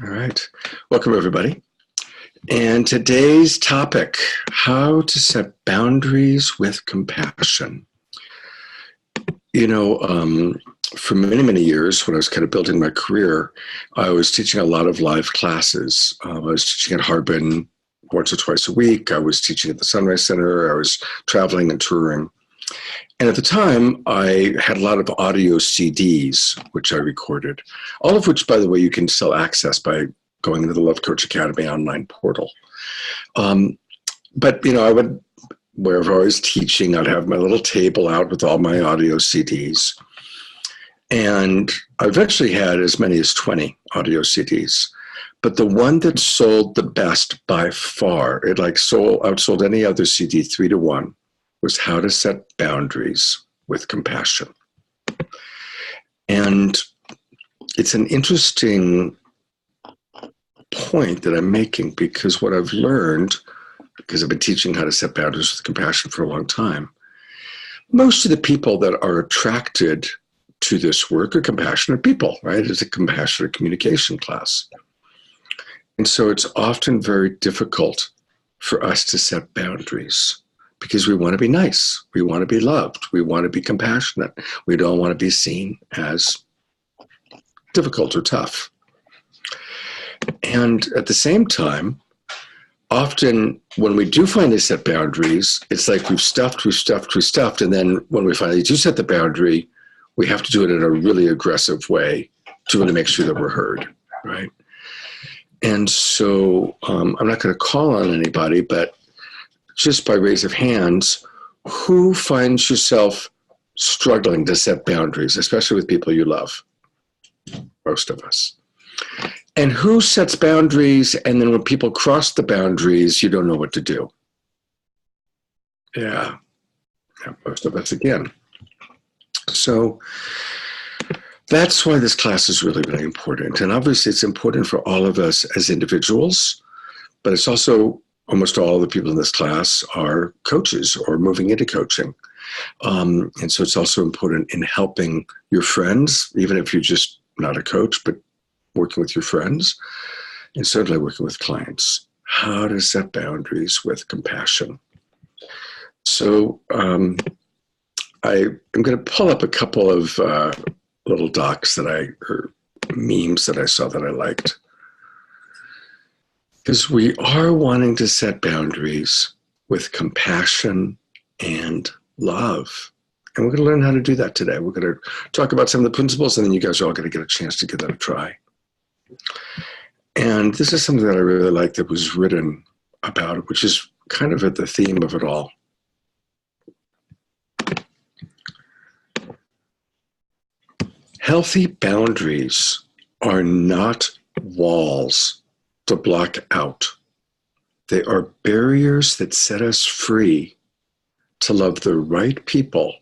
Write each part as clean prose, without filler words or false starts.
All right. Welcome, everybody. And today's topic, how to set boundaries with compassion. You know, for many, many years, when I was kind of building my career, I was teaching a lot of live classes. I was teaching at Harbin once or twice a week. I was teaching at the Sunrise Center. I was traveling and touring. And at the time, I had a lot of audio CDs, which I recorded, all of which, by the way, you can still access by going into the Love Coach Academy online portal. But, you know, I would, wherever I was teaching, I'd have my little table out with all my audio CDs. And I eventually had as many as 20 audio CDs. But the one that sold the best by far, it like outsold any other CD 3-1, was How to Set Boundaries with Compassion. And it's an interesting point that I'm making, because what I've learned, because I've been teaching how to set boundaries with compassion for a long time, most of the people that are attracted to this work are compassionate people, right? It's a compassionate communication class. And so it's often very difficult for us to set boundaries because we want to be nice. We want to be loved. We want to be compassionate. We don't want to be seen as difficult or tough. And at the same time, often when we do finally set boundaries, it's like we've stuffed. And then when we finally do set the boundary, we have to do it in a really aggressive way to really make sure that we're heard, right? And so I'm not going to call on anybody, but just by raise of hands, who finds yourself struggling to set boundaries, especially with people you love? Most of us. And who sets boundaries, and then when people cross the boundaries, you don't know what to do? Yeah, most of us again. So that's why this class is really, really important. And obviously it's important for all of us as individuals, but it's also almost all the people in this class are coaches or moving into coaching. And so it's also important in helping your friends, even if you're just not a coach, but working with your friends, and certainly working with clients, how to set boundaries with compassion. So I am going to pull up a couple of little docs or memes that I saw that I liked. Because we are wanting to set boundaries with compassion and love. And we're going to learn how to do that today. We're going to talk about some of the principles, and then you guys are all going to get a chance to give that a try. And this is something that I really like that was written about, which is kind of at the theme of it all. Healthy boundaries are not walls to block out. They are barriers that set us free to love the right people,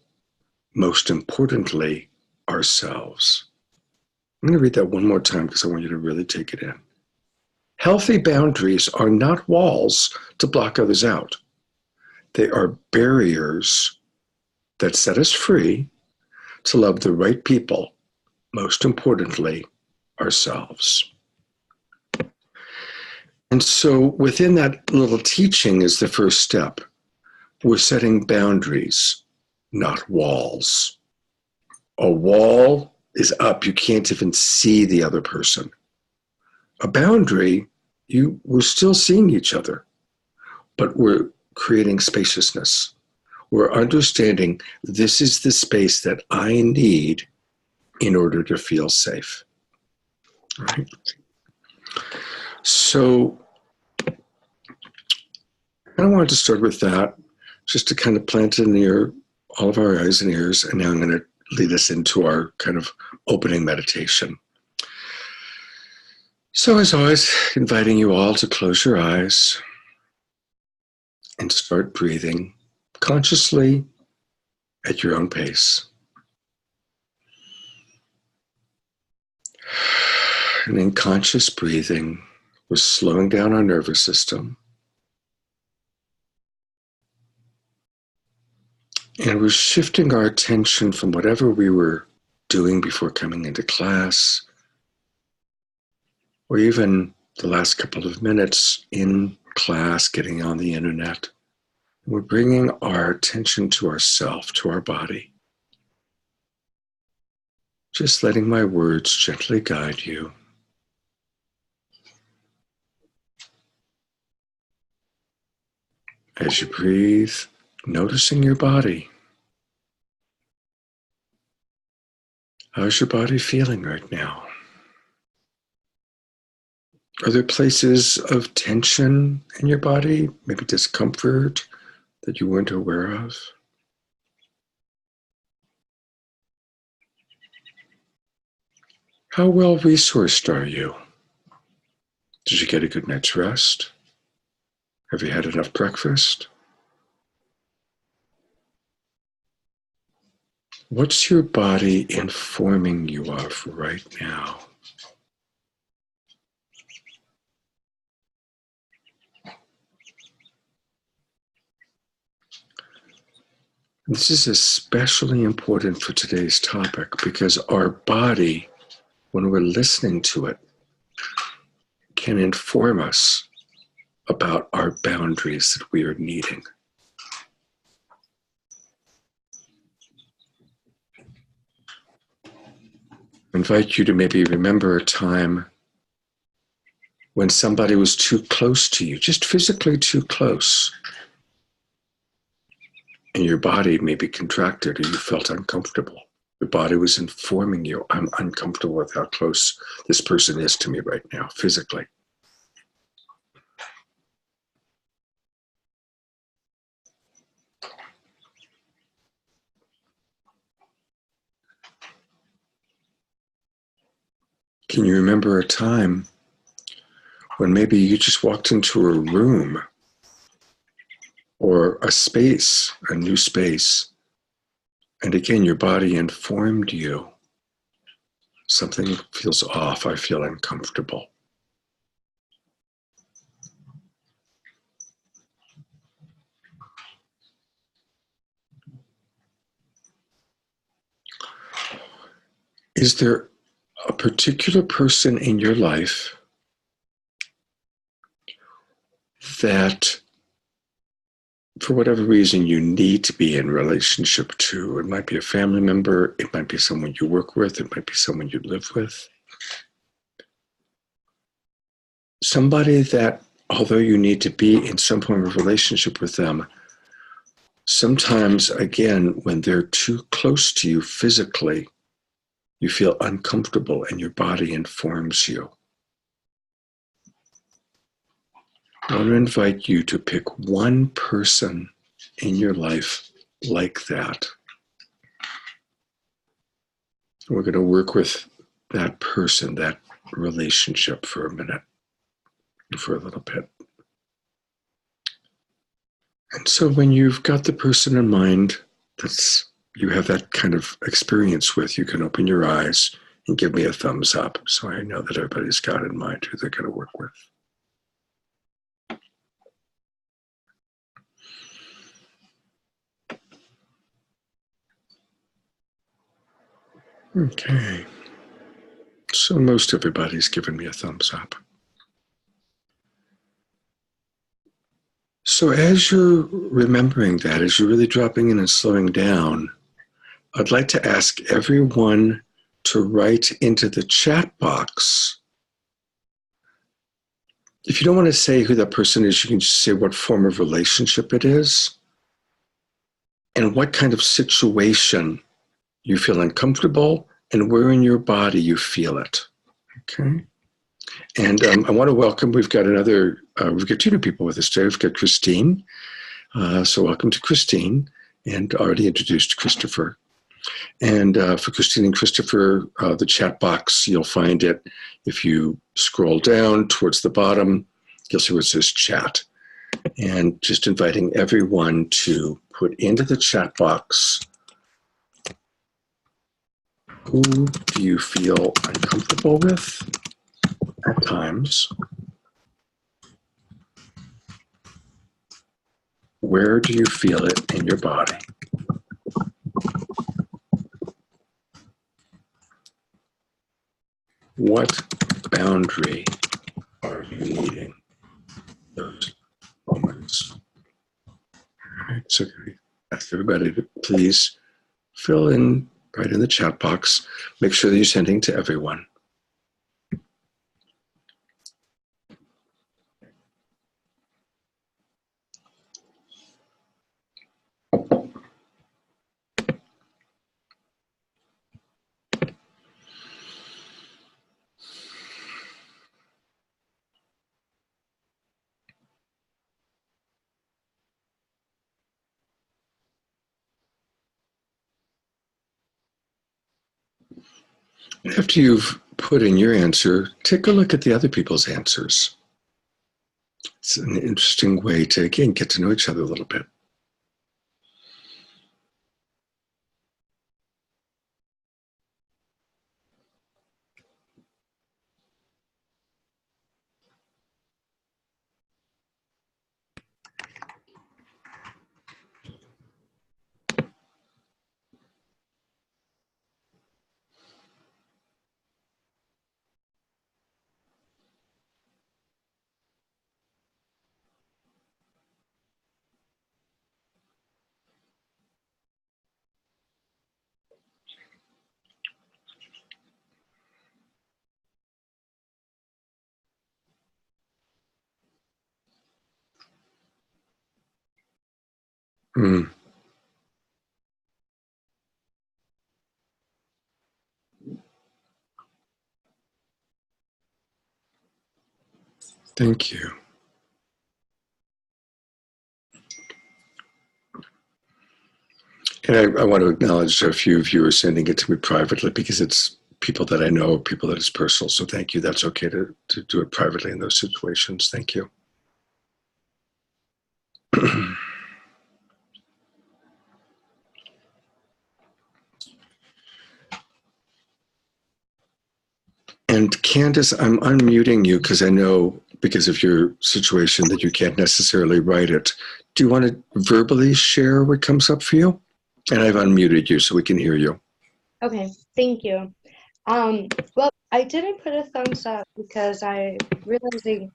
most importantly, ourselves. I'm going to read that one more time because I want you to really take it in. Healthy boundaries are not walls to block others out. They are barriers that set us free to love the right people, most importantly, ourselves. And so within that little teaching is the first step. We're setting boundaries, not walls. A wall is up. You can't even see the other person. A boundary, we're still seeing each other, but we're creating spaciousness. We're understanding this is the space that I need in order to feel safe. Right? So I kind of wanted to start with that, just to kind of plant it in all of our eyes and ears. And now I'm going to lead us into our kind of opening meditation. So as always, inviting you all to close your eyes and start breathing consciously at your own pace. And in conscious breathing, we're slowing down our nervous system. And we're shifting our attention from whatever we were doing before coming into class or even the last couple of minutes in class, getting on the internet. We're bringing our attention to ourself, to our body. Just letting my words gently guide you. As you breathe, noticing your body. How's your body feeling right now? Are there places of tension in your body, maybe discomfort that you weren't aware of? How well resourced are you? Did you get a good night's rest? Have you had enough breakfast? What's your body informing you of right now? This is especially important for today's topic because our body, when we're listening to it, can inform us about our boundaries that we are needing. I invite you to maybe remember a time when somebody was too close to you, just physically too close, and your body maybe contracted or you felt uncomfortable. Your body was informing you, I'm uncomfortable with how close this person is to me right now, physically. Can you remember a time when maybe you just walked into a room or a space, a new space, and again, your body informed you, something feels off, I feel uncomfortable. Is there a particular person in your life that, for whatever reason, you need to be in relationship to? It might be a family member, it might be someone you work with, it might be someone you live with. Somebody that, although you need to be in some form of relationship with them, sometimes, again, when they're too close to you physically, you feel uncomfortable and your body informs you. I want to invite you to pick one person in your life like that. We're going to work with that person, that relationship for a minute, for a little bit. And so when you've got the person in mind that's you have that kind of experience with, you can open your eyes and give me a thumbs up so I know that everybody's got in mind who they're going to work with. Okay. So most everybody's given me a thumbs up. So as you're remembering that, as you're really dropping in and slowing down, I'd like to ask everyone to write into the chat box. If you don't want to say who that person is, you can just say what form of relationship it is and what kind of situation you feel uncomfortable and where in your body you feel it. Okay. And I want to welcome, we've got two new people with us today. We've got Christine. So welcome to Christine, and already introduced Christopher. And for Christine and Christopher, the chat box, you'll find it. If you scroll down towards the bottom, you'll see where it says chat. And just inviting everyone to put into the chat box, who do you feel uncomfortable with at times? Where do you feel it in your body? What boundary are you needing those moments? All right, so ask everybody to please fill in right in the chat box. Make sure that you're sending to everyone. After you've put in your answer, take a look at the other people's answers. It's an interesting way to, again, get to know each other a little bit. Mm, thank you. And I want to acknowledge a few of you are sending it to me privately because it's people that I know, people that it's personal. So thank you. That's okay to do it privately in those situations. Thank you. And Candace, I'm unmuting you because I know because of your situation that you can't necessarily write it. Do you want to verbally share what comes up for you? And I've unmuted you so we can hear you. Okay, thank you. Well, I didn't put a thumbs up because I realizing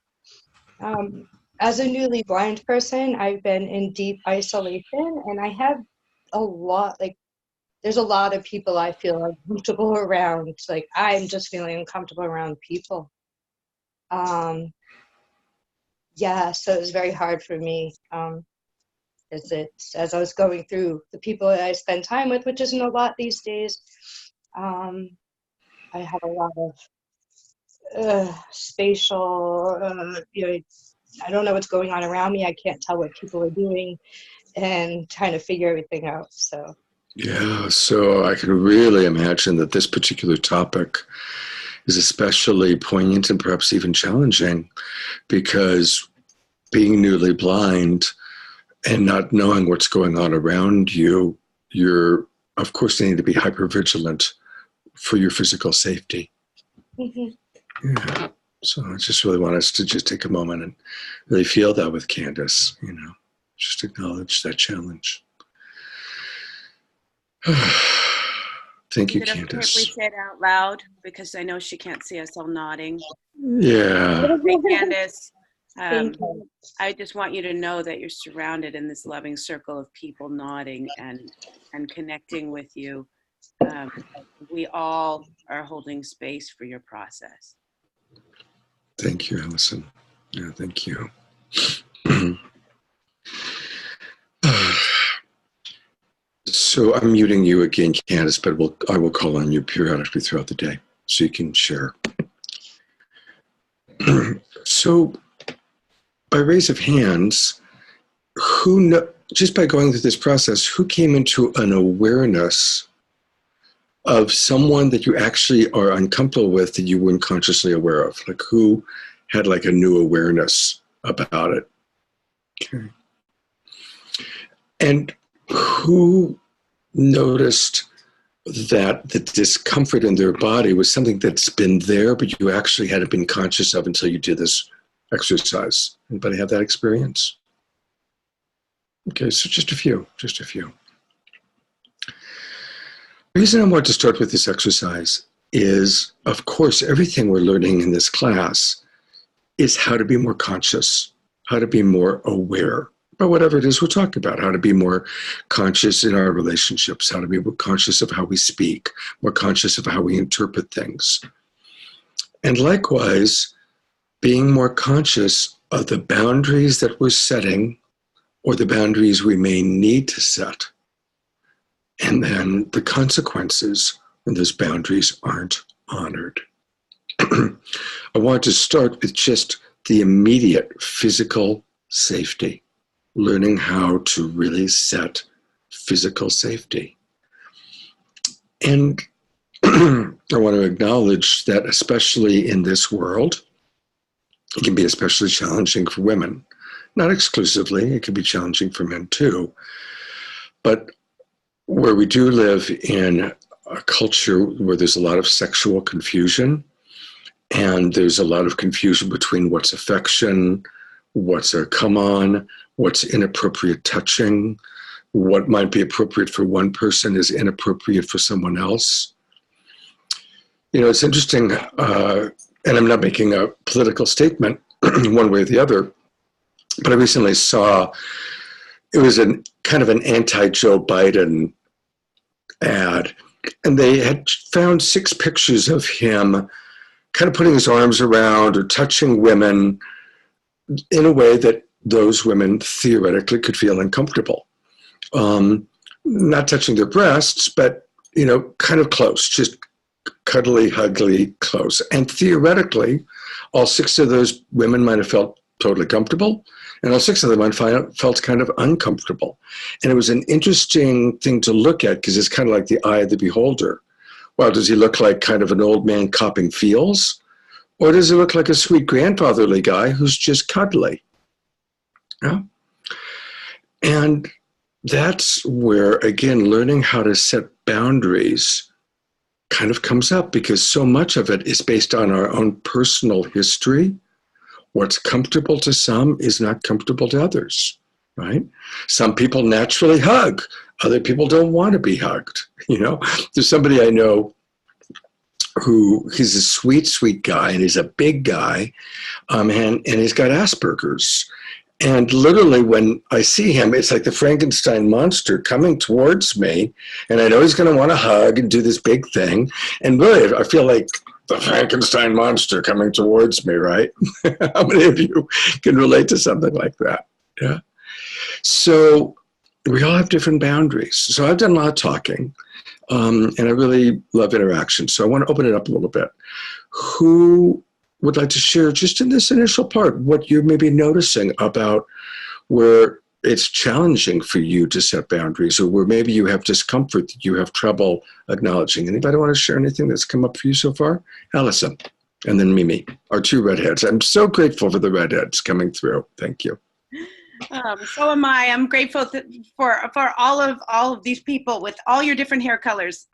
as a newly blind person, I've been in deep isolation, and I have a lot, like, there's a lot of people I feel uncomfortable around. Like, I'm just feeling uncomfortable around people. Yeah, so it was very hard for me. As I was going through the people that I spend time with, which isn't a lot these days, I have a lot of spatial, I don't know what's going on around me. I can't tell what people are doing and trying to figure everything out. So Yeah, so I can really imagine that this particular topic is especially poignant and perhaps even challenging because being newly blind and not knowing what's going on around you, you're, of course, needing to be hypervigilant for your physical safety. mm-hmm. Yeah. So I just really want us to just take a moment and really feel that with Candace, just acknowledge that challenge. Thank you, Candace. If we say it out loud, because I know she can't see us all nodding. Yeah. Hey, Candace. Thank you. I just want you to know that you're surrounded in this loving circle of people nodding and connecting with you. We all are holding space for your process. Thank you, Allison. Yeah, thank you. So I'm muting you again, Candace, but I will call on you periodically throughout the day so you can share. So by raise of hands, just by going through this process, who came into an awareness of someone that you actually are uncomfortable with that you weren't consciously aware of? Like who had like a new awareness about it? Okay. And who noticed that the discomfort in their body was something that's been there, but you actually hadn't been conscious of until you did this exercise? Anybody have that experience? Okay, so just a few. The reason I want to start with this exercise is, of course, everything we're learning in this class is how to be more conscious, how to be more aware about whatever it is we're talking about, how to be more conscious in our relationships, how to be more conscious of how we speak, more conscious of how we interpret things. And likewise, being more conscious of the boundaries that we're setting or the boundaries we may need to set, and then the consequences when those boundaries aren't honored. I want to start with just the immediate physical safety, learning how to really set physical safety. And I want to acknowledge that, especially in this world, it can be especially challenging for women. Not exclusively, it can be challenging for men too. But where we do live in a culture where there's a lot of sexual confusion, and there's a lot of confusion between what's affection, what's a come on, what's inappropriate touching, what might be appropriate for one person is inappropriate for someone else. You know, it's interesting, and I'm not making a political statement one way or the other, but I recently saw, it was kind of an anti-Joe Biden ad, and they had found 6 pictures of him kind of putting his arms around or touching women in a way that those women theoretically could feel uncomfortable. Not touching their breasts, but, you know, kind of close, just cuddly, huggly close. And theoretically, all 6 of those women might have felt totally comfortable, and all 6 of them might have felt kind of uncomfortable. And it was an interesting thing to look at because it's kind of like the eye of the beholder. Well, does he look like kind of an old man copping feels? Or does he look like a sweet grandfatherly guy who's just cuddly? Yeah. And that's where, again, learning how to set boundaries kind of comes up, because so much of it is based on our own personal history. What's comfortable to some is not comfortable to others, right? Some people naturally hug. Other people don't want to be hugged. You know, there's somebody I know who, he's a sweet, sweet guy, and he's a big guy, and he's got Asperger's. And literally when I see him, it's like the Frankenstein monster coming towards me, and I know he's going to want to hug and do this big thing. And really, I feel like the Frankenstein monster coming towards me, right? How many of you can relate to something like that? Yeah. So we all have different boundaries. So I've done a lot of talking, and I really love interaction. So I want to open it up a little bit. Who would like to share, just in this initial part, what you're maybe noticing about where it's challenging for you to set boundaries, or where maybe you have discomfort that you have trouble acknowledging? Anybody want to share anything that's come up for you so far? Allison, and then Mimi, our 2 redheads. I'm so grateful for the redheads coming through. Thank you. So am I. I'm grateful for all of these people with all your different hair colors.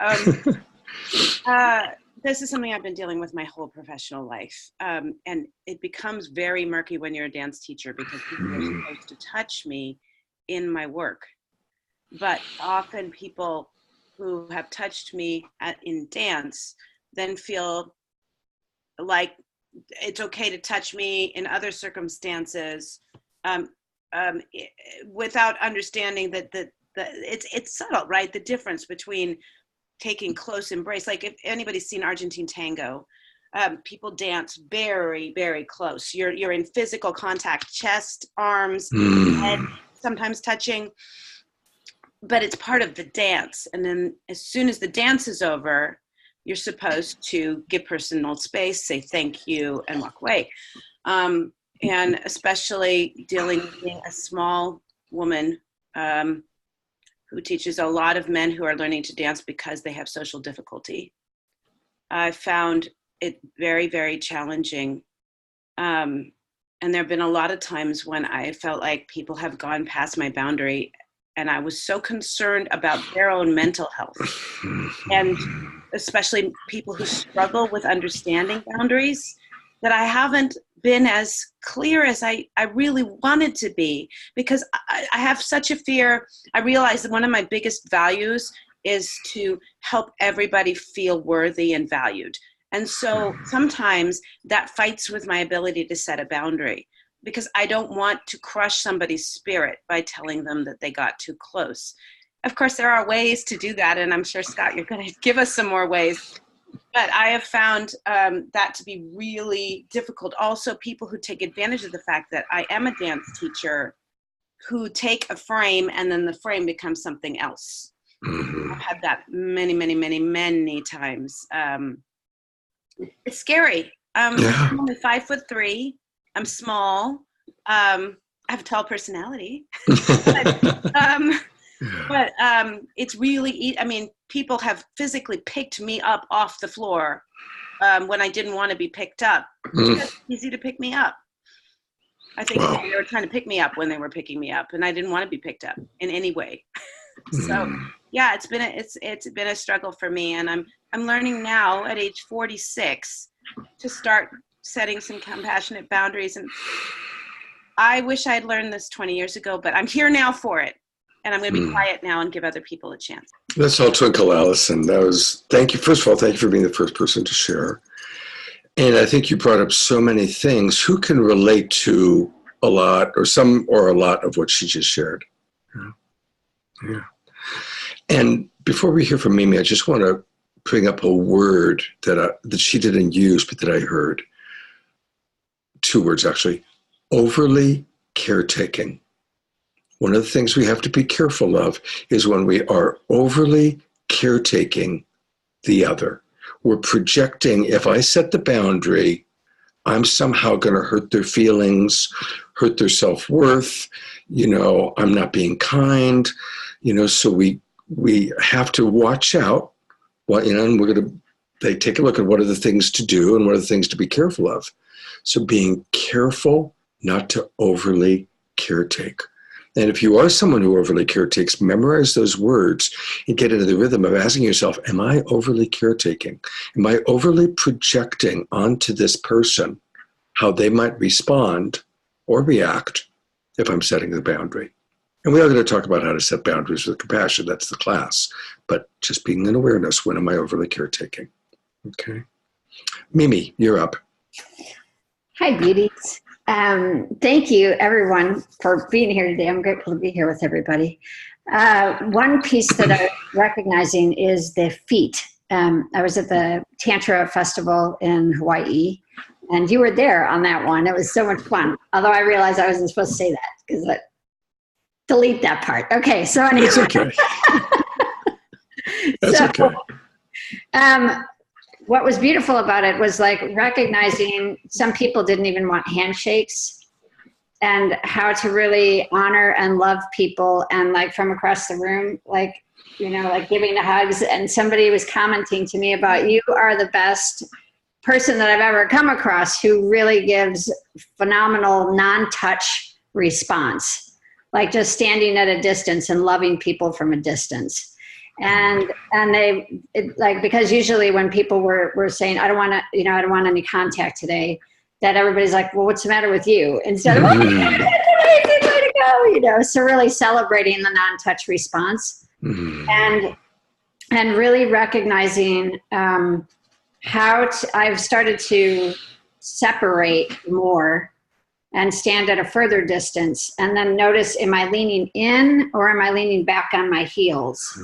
This is something I've been dealing with my whole professional life. And it becomes very murky when you're a dance teacher, because people are supposed to touch me in my work. But often people who have touched me in dance then feel like it's okay to touch me in other circumstances, without understanding that it's subtle, right? The difference between taking close embrace. Like if anybody's seen Argentine tango, people dance very, very close. You're in physical contact, chest, arms, head, sometimes touching, but it's part of the dance. And then as soon as the dance is over, you're supposed to give personal space, say thank you, and walk away. And especially dealing with being a small woman, who teaches a lot of men who are learning to dance because they have social difficulty. I found it very, very challenging. And there have been a lot of times when I felt like people have gone past my boundary, and I was so concerned about their own mental health, and especially people who struggle with understanding boundaries, that I haven't been as clear as I really wanted to be, because I have such a fear. I realized that one of my biggest values is to help everybody feel worthy and valued. And so sometimes that fights with my ability to set a boundary, because I don't want to crush somebody's spirit by telling them that they got too close. Of course, there are ways to do that, and I'm sure, Scott, you're going to give us some more ways. But I have found that to be really difficult. Also, people who take advantage of the fact that I am a dance teacher, who take a frame and then the frame becomes something else. I've had that many, many, many, many times. It's scary. I'm only 5'3". I'm small. I have a tall personality. But it's really, I mean, people have physically picked me up off the floor when I didn't want to be picked up. It's easy to pick me up. I think they were trying to pick me up when they were picking me up, and I didn't want to be picked up in any way. So yeah, it's been a struggle for me, and I'm learning now at age 46 to start setting some compassionate boundaries. And I wish I'd learned this 20 years ago, but I'm here now for it. And I'm going to be quiet now and give other people a chance. That's all twinkle, Allison. Thank you. First of all, thank you for being the first person to share. And I think you brought up so many things. Who can relate to a lot or a lot of what she just shared? Yeah. And before we hear from Mimi, I just want to bring up a word that she didn't use, but that I heard. 2 words, actually. Overly caretaking. One of the things we have to be careful of is when we are overly caretaking the other. We're projecting, if I set the boundary, I'm somehow going to hurt their feelings, hurt their self-worth, I'm not being kind, so we have to watch out. And they take a look at what are the things to do and what are the things to be careful of. So being careful not to overly caretake. And if you are someone who overly caretakes, memorize those words and get into the rhythm of asking yourself, am I overly caretaking? Am I overly projecting onto this person how they might respond or react if I'm setting the boundary? And we are going to talk about how to set boundaries with compassion. That's the class. But just being in awareness, when am I overly caretaking? Okay. Mimi, you're up. Hi, beauties. Thank you, everyone, for being here today. I'm grateful to be here with everybody. One piece that I'm recognizing is the feet. I was at the Tantra Festival in Hawaii, and you were there on that one. It was so much fun, although I realized I wasn't supposed to say that because delete that part. Okay, so anyway. It's okay. That's okay. What was beautiful about it was like recognizing some people didn't even want handshakes, and how to really honor and love people, and like from across the room, like giving the hugs. And somebody was commenting to me about, you are the best person that I've ever come across who really gives phenomenal non-touch response, like just standing at a distance and loving people from a distance. And because usually when people were saying, I don't want any contact today, that everybody's like, well, what's the matter with you? Instead of, oh, that's an amazing way to go, so really celebrating the non-touch response, and really recognizing I've started to separate more and stand at a further distance, and then notice, am I leaning in or am I leaning back on my heels?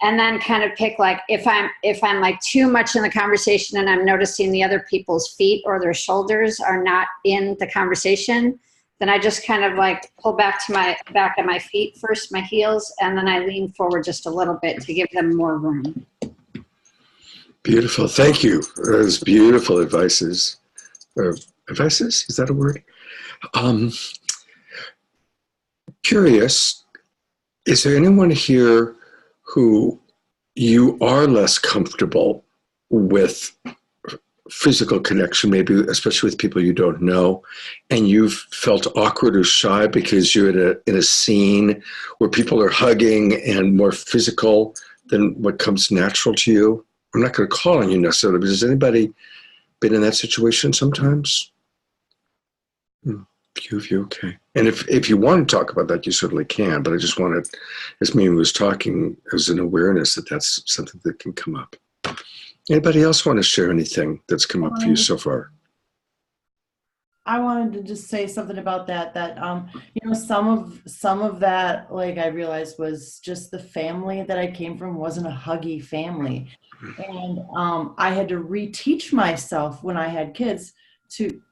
And then kind of pick, like, if I'm like too much in the conversation and I'm noticing the other people's feet or their shoulders are not in the conversation, then I just kind of like pull back to my back of my feet first, my heels, and then I lean forward just a little bit to give them more room. Beautiful. Thank you. Those beautiful advices. Advices? Is that a word? Curious, is there anyone here who you are less comfortable with physical connection, maybe especially with people you don't know, and you've felt awkward or shy because you're in a scene where people are hugging and more physical than what comes natural to you? I'm not going to call on you necessarily, but has anybody been in that situation sometimes? Few of you, okay. And if you want to talk about that, you certainly can. But I just wanted, as Mimi was talking, as an awareness that that's something that can come up. Anybody else want to share anything that's come up for you so far? I wanted to just say something about that, you know, some of that, like I realized was just the family that I came from wasn't a huggy family. And I had to reteach myself when I had kids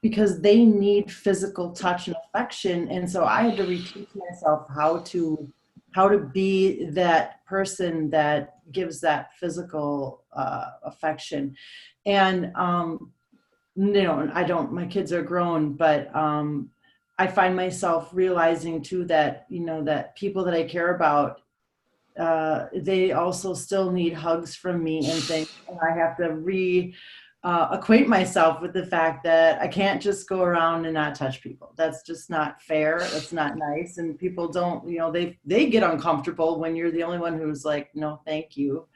because they need physical touch and affection. And so I had to reteach myself how to be that person that gives that physical affection. And you know, my kids are grown, but I find myself realizing too that, you know, that people that I care about, they also still need hugs from me and things. And I have to acquaint myself with the fact that I can't just go around and not touch people. That's just not fair. That's not nice. And people don't, you know, they get uncomfortable when you're the only one who's like, no, thank you.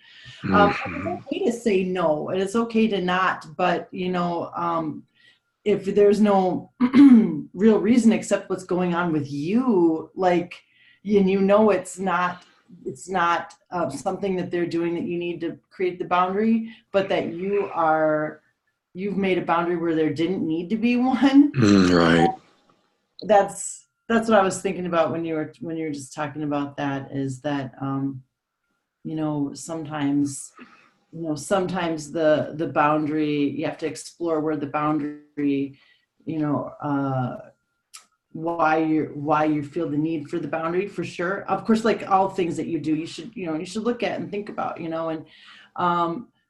It's okay to say no, and it's okay to not, but you know, if there's no real reason except what's going on with you, like, and you know, it's not something that they're doing that you need to create the boundary, but that you've made a boundary where there didn't need to be one. Right. That's what I was thinking about when you were just talking about that, is that you know, sometimes the boundary, you have to explore where the boundary, you know, why you feel the need for the boundary, for sure. Of course, like all things that you do, you should look at and think about, you know. And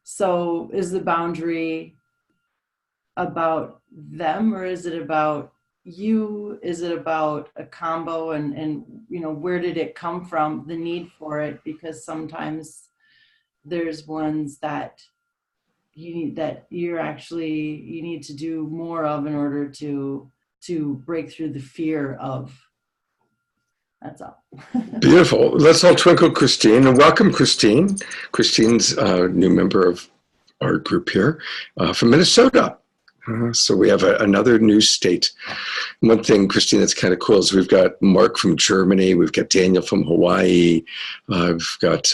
so is the boundary about them, or is it about you? Is it about a combo? And you know, where did it come from, the need for it? Because sometimes there's ones that you need to do more of in order to break through the fear of. That's all. Beautiful. Let's all twinkle Christine, and welcome Christine. Christine's a new member of our group here from Minnesota. So we have another new state. One thing, Christine, that's kind of cool is we've got Mark from Germany, we've got Daniel from Hawaii, we've got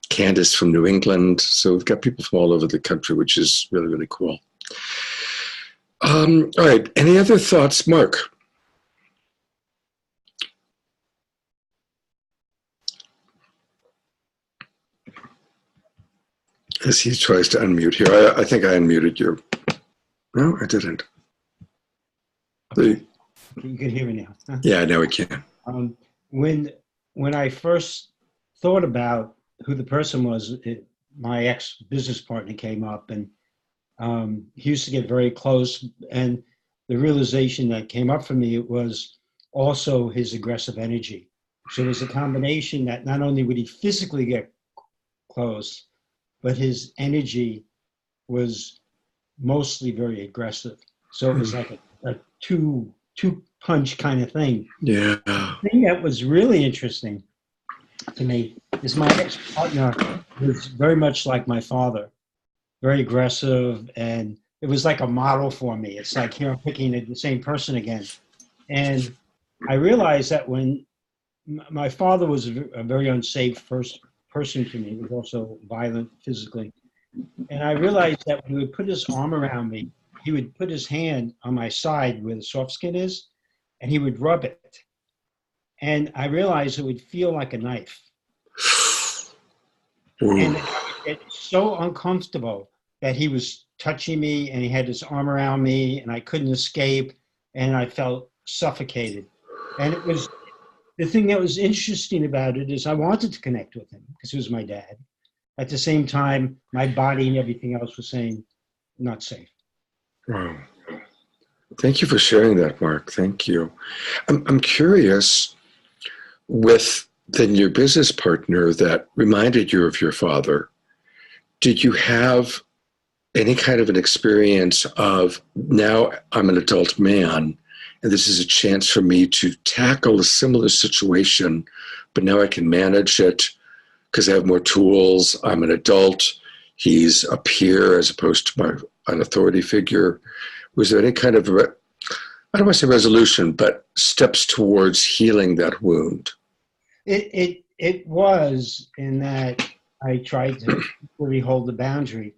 Candace from New England. So we've got people from all over the country, which is really, really cool. All right, any other thoughts, Mark? As he tries to unmute here, I think I unmuted you. No, I didn't. Okay. You can hear me now. Huh? Yeah, now we can. When I first thought about who the person was, my ex-business partner came up, and he used to get very close. And the realization that came up for me was also his aggressive energy. So it was a combination that not only would he physically get close, but his energy was mostly very aggressive. So it was like a two punch kind of thing. Yeah. The thing that was really interesting to me is my ex-partner was very much like my father, very aggressive, and it was like a model for me. It's like, here I'm picking the same person again. And I realized that when my father was a very unsafe person to me, he was also violent physically. And I realized that when he would put his arm around me, he would put his hand on my side where the soft skin is, and he would rub it. And I realized it would feel like a knife. And I would get so uncomfortable that he was touching me and he had his arm around me and I couldn't escape, and I felt suffocated. And it was the thing that was interesting about it is I wanted to connect with him because he was my dad. At the same time, my body and everything else was saying, not safe. Wow. Thank you for sharing that, Mark. Thank you. I'm curious, with then your business partner that reminded you of your father, did you have any kind of an experience of, now I'm an adult man and this is a chance for me to tackle a similar situation, but now I can manage it because I have more tools. I'm an adult. He's a peer as opposed to an authority figure. Was there any kind of I don't want to say resolution, but steps towards healing that wound. It was in that I tried to really hold the boundary.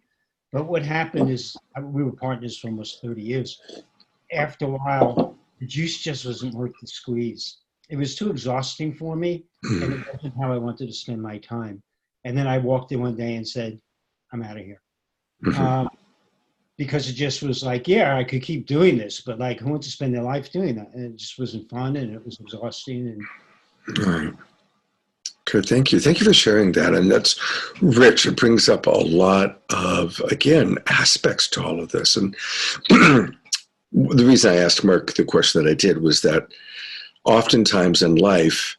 But what happened is we were partners for almost 30 years. After a while, the juice just wasn't worth the squeeze. It was too exhausting for me, and it wasn't how I wanted to spend my time. And then I walked in one day and said, I'm out of here. Because it just was like, yeah, I could keep doing this, but like, who wants to spend their life doing that? And it just wasn't fun, and it was exhausting. And All right. Good, thank you. Thank you for sharing that. And that's rich. It brings up a lot of, again, aspects to all of this. And the reason I asked Mark the question that I did was that oftentimes in life,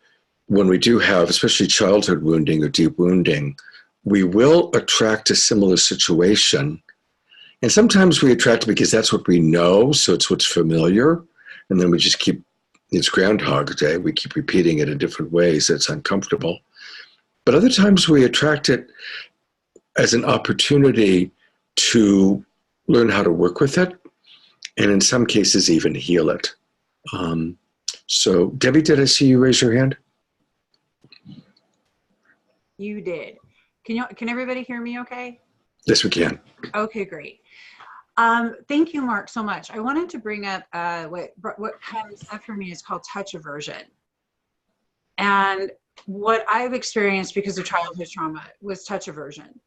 when we do have, especially childhood wounding or deep wounding, we will attract a similar situation. And sometimes we attract it because that's what we know, so it's what's familiar. And then we just keep, it's Groundhog Day, we keep repeating it in different ways. It's uncomfortable. But other times we attract it as an opportunity to learn how to work with it, and in some cases even heal it. So Debbie, did I see you raise your hand? You did. Can everybody hear me okay? Yes, we can. Okay, great. Thank you, Mark, so much. I wanted to bring up what comes up for me is called touch aversion. And what I've experienced because of childhood trauma was touch aversion,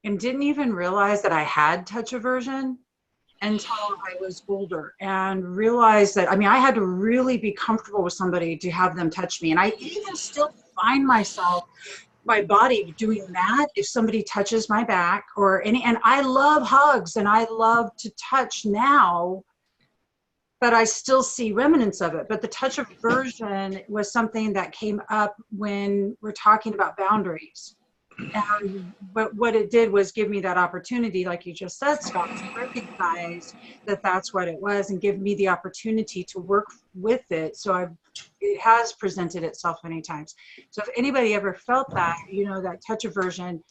and didn't even realize that I had touch aversion until I was older, and realized that, I mean, I had to really be comfortable with somebody to have them touch me. And I even still find myself, my body doing that if somebody touches my back or any, and I love hugs and I love to touch now, but I still see remnants of it. But the touch aversion was something that came up when we're talking about boundaries. But what it did was give me that opportunity, like you just said, Scott, to recognize that that's what it was and give me the opportunity to work with it. So it has presented itself many times. So if anybody ever felt that, you know, that touch aversion,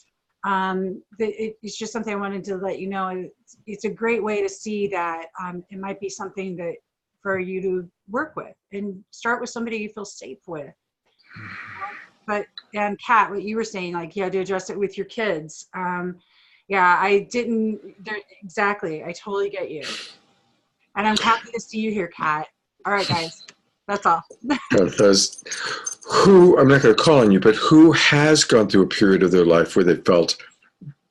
it's just something I wanted to let you know. It's a great way to see that it might be something that for you to work with, and start with somebody you feel safe with. But, and Kat, what you were saying, like you had to address it with your kids. Yeah, I didn't, exactly. I totally get you. And I'm happy to see you here, Kat. All right, guys, that's all. Who, I'm not going to call on you, but who has gone through a period of their life where they felt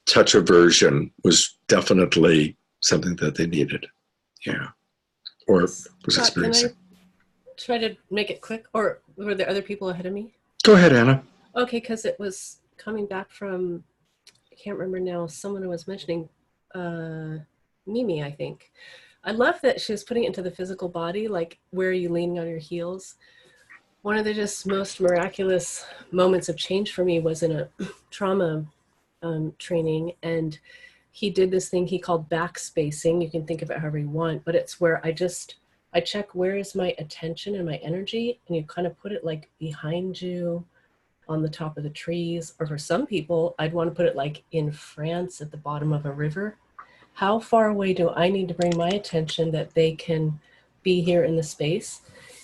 touch aversion was definitely something that they needed? Yeah. Or was experiencing. Can I try to make it quick? Or were there other people ahead of me? Go ahead, Anna. Okay, because it was coming back from, I can't remember now, someone who was mentioning Mimi, I think. I love that she was putting it into the physical body, like where are you leaning on your heels? One of the just most miraculous moments of change for me was in a trauma training, and he did this thing he called backspacing. You can think of it however you want, but it's where I check where is my attention and my energy, and you kind of put it like behind you on the top of the trees, or for some people, I'd want to put it like in France at the bottom of a river. How far away do I need to bring my attention that they can be here in the space?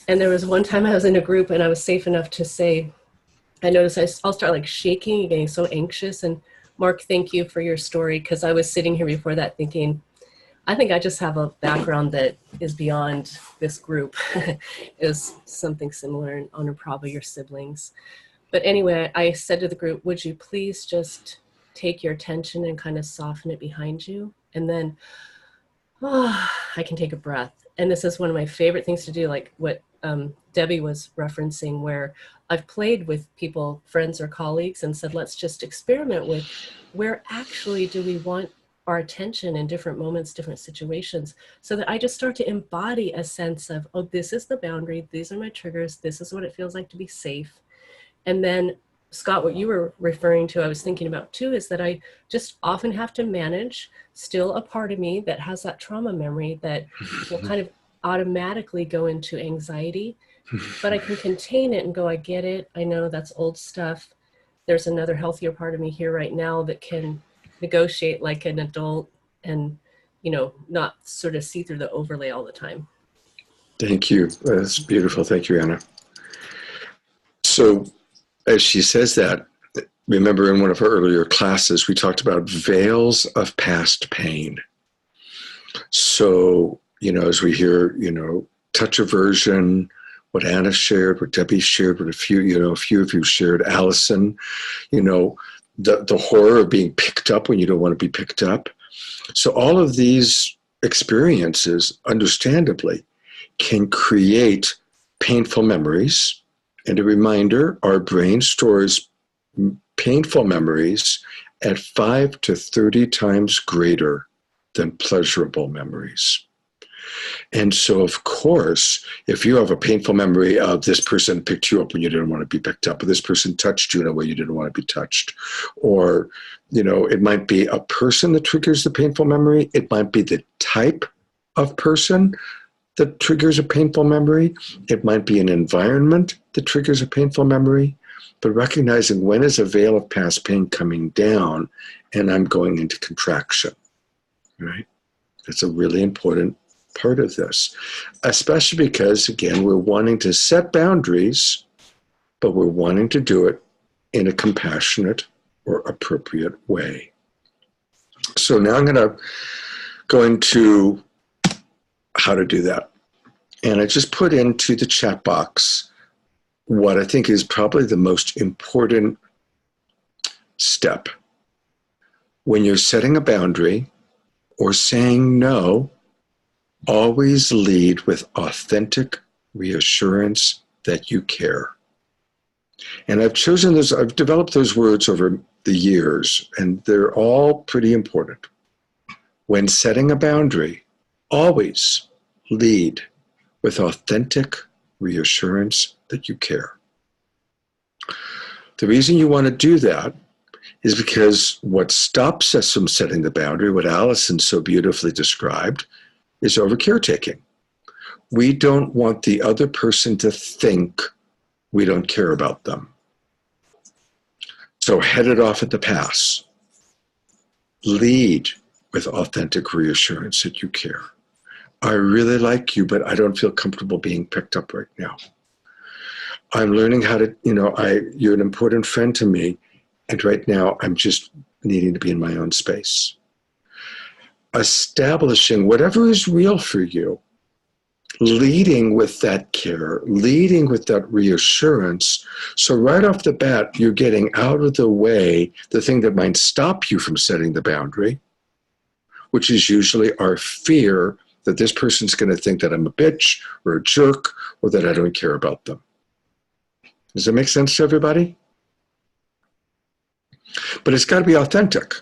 And there was one time I was in a group and I was safe enough to say, I noticed I'll start like shaking and getting so anxious. And Mark, thank you for your story, because I was sitting here before that thinking, I think I just have a background that is beyond this group. Is something similar and honor probably your siblings. But anyway, I said to the group, would you please just take your attention and kind of soften it behind you? And then, I can take a breath. And this is one of my favorite things to do, like what Debbie was referencing, where I've played with people, friends or colleagues, and said, let's just experiment with where actually do we want our attention in different moments, different situations, so that I just start to embody a sense of, oh, this is the boundary, these are my triggers, this is what it feels like to be safe. And then, Scott, what you were referring to, I was thinking about too, is that I just often have to manage still a part of me that has that trauma memory that will kind of automatically go into anxiety, but I can contain it and go, I get it, I know that's old stuff. There's another healthier part of me here right now that can negotiate like an adult and, you know, not sort of see through the overlay all the time. Thank you. That's beautiful. Thank you, Anna. So, as she says that, remember in one of our earlier classes, we talked about veils of past pain. So, as we hear, touch aversion, what Anna shared, what Debbie shared, what a few of you shared, Allison, the horror of being picked up when you don't want to be picked up. So all of these experiences, understandably, can create painful memories. And a reminder, our brain stores painful memories at 5 to 30 times greater than pleasurable memories. And so, of course, if you have a painful memory of this person picked you up when you didn't want to be picked up, or this person touched you in a way you didn't want to be touched, or, it might be a person that triggers the painful memory. It might be the type of person that triggers a painful memory. It might be an environment that triggers a painful memory. But recognizing when is a veil of past pain coming down and I'm going into contraction, right? That's a really important part of this, especially because, again, we're wanting to set boundaries, but we're wanting to do it in a compassionate or appropriate way. So now I'm going to go into how to do that. And I just put into the chat box what I think is probably the most important step. When you're setting a boundary or saying no, always lead with authentic reassurance that you care. And I've developed those words over the years, and they're all pretty important. When setting a boundary, always lead with authentic reassurance that you care. The reason you want to do that is because what stops us from setting the boundary, what Allison so beautifully described, is over caretaking. We don't want the other person to think we don't care about them. So head it off at the pass. Lead with authentic reassurance that you care. I really like you, but I don't feel comfortable being picked up right now. I'm learning how to, you're an important friend to me, and right now I'm just needing to be in my own space. Establishing whatever is real for you, leading with that care, leading with that reassurance. So right off the bat, you're getting out of the way the thing that might stop you from setting the boundary, which is usually our fear that this person's going to think that I'm a bitch or a jerk or that I don't care about them. Does that make sense to everybody? But it's got to be authentic,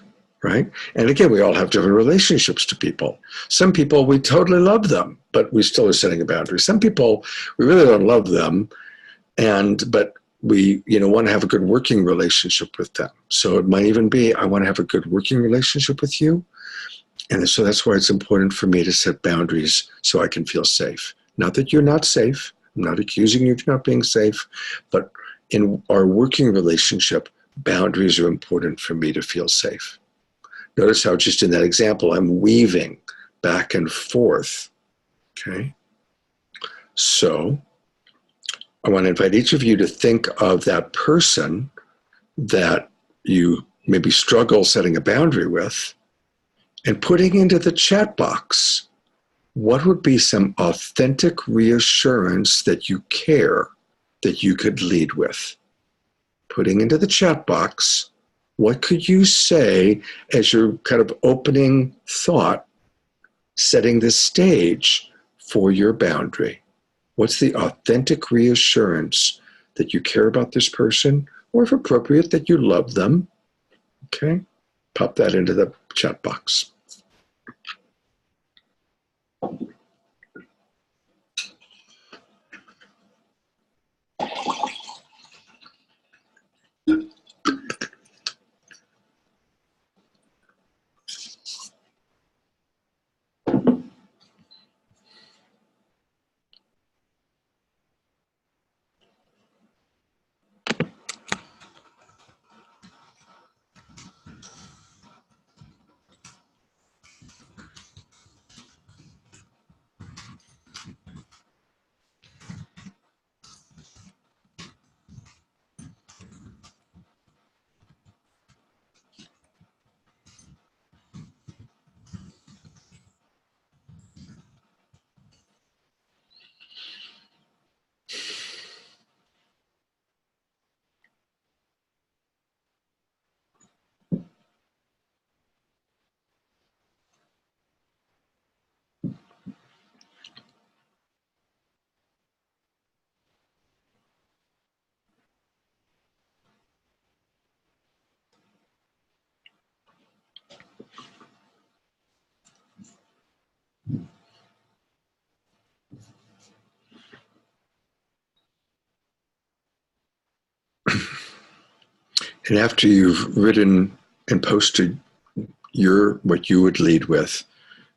right? And again, we all have different relationships to people. Some people, we totally love them, but we still are setting a boundary. Some people, we really don't love them, but we want to have a good working relationship with them. So it might even be, I want to have a good working relationship with you. And so that's why it's important for me to set boundaries so I can feel safe. Not that you're not safe. I'm not accusing you of not being safe, but in our working relationship, boundaries are important for me to feel safe. Notice how just in that example, I'm weaving back and forth, okay? So I want to invite each of you to think of that person that you maybe struggle setting a boundary with and putting into the chat box, what would be some authentic reassurance that you care that you could lead with? Putting into the chat box, what could you say as your kind of opening thought, setting the stage for your boundary? What's the authentic reassurance that you care about this person, or if appropriate, that you love them? Okay, pop that into the chat box. And after you've written and posted what you would lead with,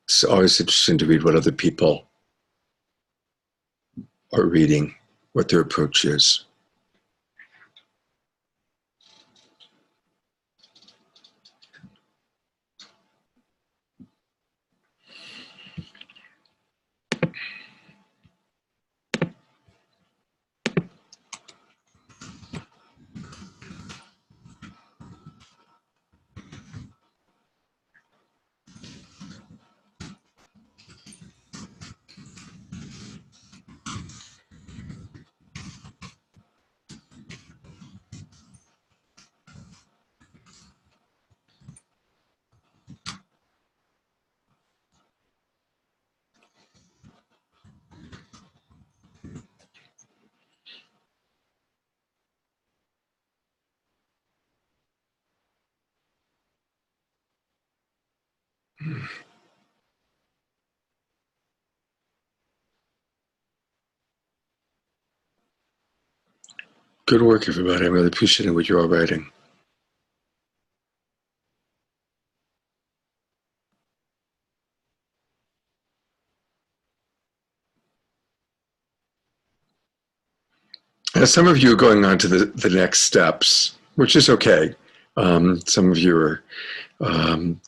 it's always interesting to read what other people are reading, what their approach is. Good work, everybody. I'm really appreciating what you're all writing. Now, some of you are going on to the next steps, which is okay. Some of you are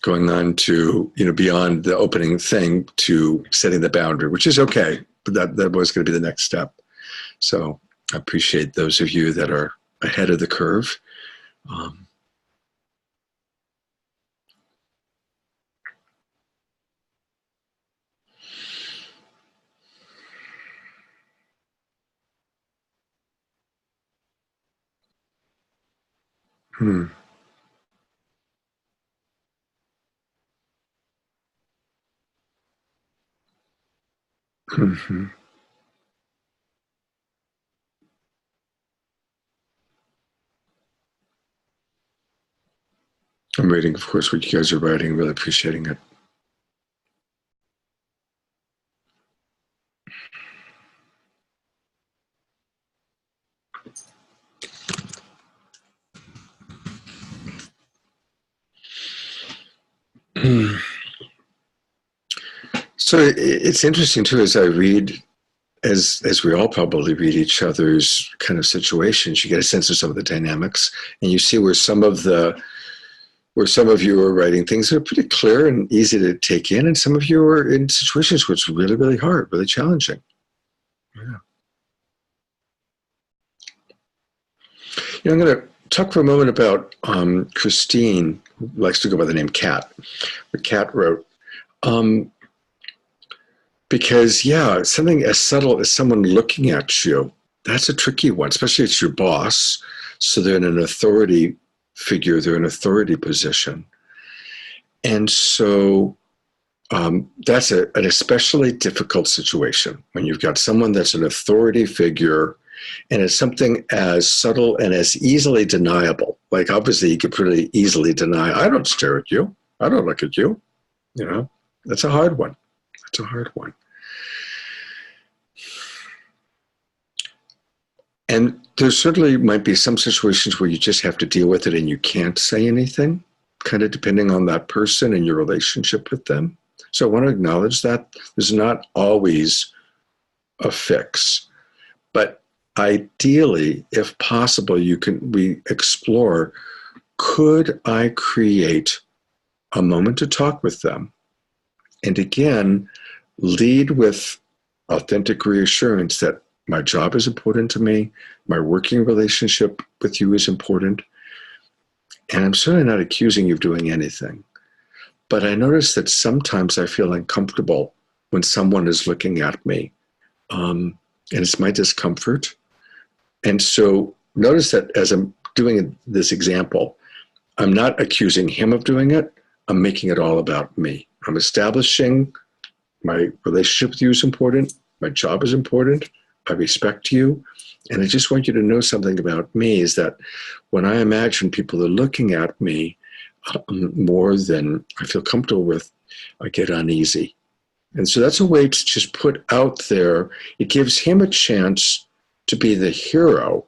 going on to, beyond the opening thing to setting the boundary, which is okay. But that was going to be the next step. So I appreciate those of you that are ahead of the curve. Hmm. Mm-hmm. I'm reading, of course, what you guys are writing, really appreciating it. So it's interesting too, as I read, as we all probably read each other's kind of situations, you get a sense of some of the dynamics, and you see where some of you are writing things that are pretty clear and easy to take in, and some of you are in situations where it's really, really hard, really challenging. Yeah. I'm going to talk for a moment about Christine, who likes to go by the name Kat. What Kat wrote. Because, something as subtle as someone looking at you, that's a tricky one, especially if it's your boss. So they're in an authority figure, they're in an authority position. And so that's an especially difficult situation when you've got someone that's an authority figure and it's something as subtle and as easily deniable. Like, obviously, you could pretty easily deny, I don't stare at you, I don't look at you. That's a hard one. That's a hard one. And there certainly might be some situations where you just have to deal with it and you can't say anything, kind of depending on that person and your relationship with them. So I want to acknowledge that there's not always a fix. But ideally, if possible, we explore, could I create a moment to talk with them? And again, lead with authentic reassurance that my job is important to me, my working relationship with you is important, and I'm certainly not accusing you of doing anything. But I notice that sometimes I feel uncomfortable when someone is looking at me, and it's my discomfort. And so notice that as I'm doing this example, I'm not accusing him of doing it, I'm making it all about me. I'm establishing my relationship with you is important, my job is important, I respect you, and I just want you to know something about me is that when I imagine people are looking at me more than I feel comfortable with, I get uneasy. And so that's a way to just put out there, it gives him a chance to be the hero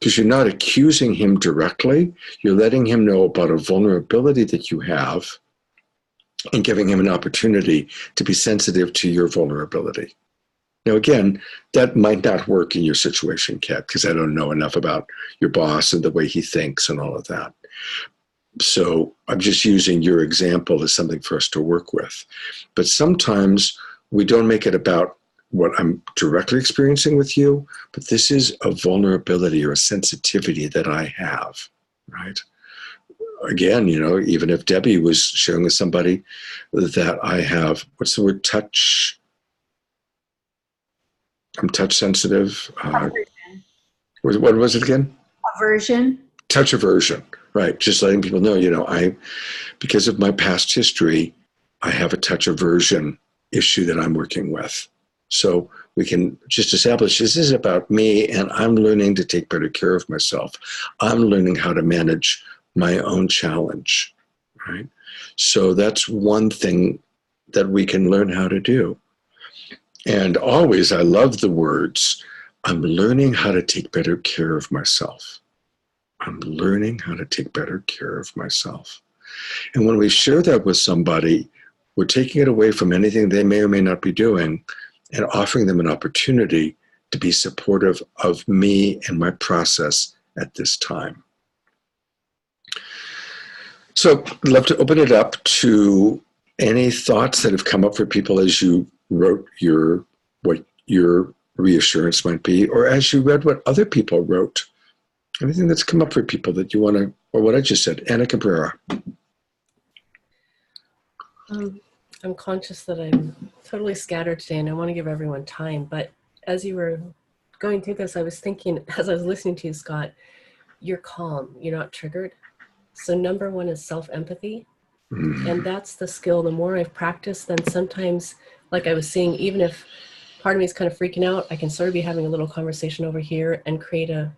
Because you're not accusing him directly. You're letting him know about a vulnerability that you have and giving him an opportunity to be sensitive to your vulnerability. Now, again, that might not work in your situation, Kat, because I don't know enough about your boss and the way he thinks and all of that. So I'm just using your example as something for us to work with. But sometimes we don't make it about what I'm directly experiencing with you, but this is a vulnerability or a sensitivity that I have, right? Again, you know, even if Debbie was sharing with somebody that I have, what's the word, touch? I'm touch sensitive. What was it again? Aversion. Touch aversion, right? Just letting people know, you know, because of my past history, I have a touch aversion issue that I'm working with. So we can just establish this is about me, and I'm learning to take better care of myself. I'm learning how to manage my own challenge, right? So that's one thing that we can learn how to do. And always, I love the words, I'm learning how to take better care of myself. I'm learning how to take better care of myself. And when we share that with somebody, we're taking it away from anything they may or may not be doing and offering them an opportunity to be supportive of me and my process at this time. So I'd love to open it up to any thoughts that have come up for people as you wrote what your reassurance might be, or as you read what other people wrote. Anything that's come up for people that you want to, or what I just said, Anna Cabrera. I'm conscious that I'm totally scattered today and I want to give everyone time. But as you were going through this, I was thinking, as I was listening to you, Scott, you're calm, you're not triggered. So number one is self-empathy. Mm-hmm. And that's the skill. The more I've practiced, then sometimes, like I was saying, even if part of me is kind of freaking out, I can sort of be having a little conversation over here and create a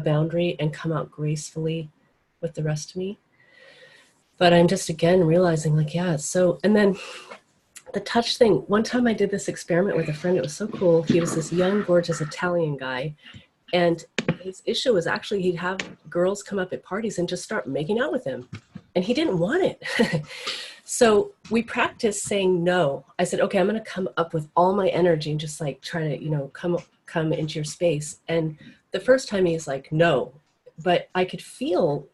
boundary and come out gracefully with the rest of me. But I'm just, again, realizing like, yeah, so, and then the touch thing, one time I did this experiment with a friend. It was so cool. He was this young, gorgeous Italian guy. And his issue was actually he'd have girls come up at parties and just start making out with him. And he didn't want it. So we practiced saying no. I said, okay, I'm going to come up with all my energy and just like try to, you know, come into your space. And the first time he's like, no, but I could feel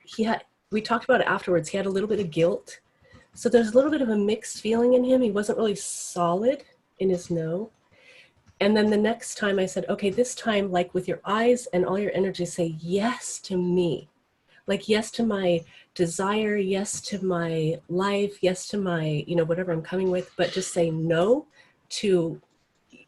we talked about it afterwards. He had a little bit of guilt. So there's a little bit of a mixed feeling in him. He wasn't really solid in his no. And then the next time I said, okay, this time, like with your eyes and all your energy, say yes to me. Like yes to my desire, yes to my life, yes to my, you know, whatever I'm coming with, but just say no to,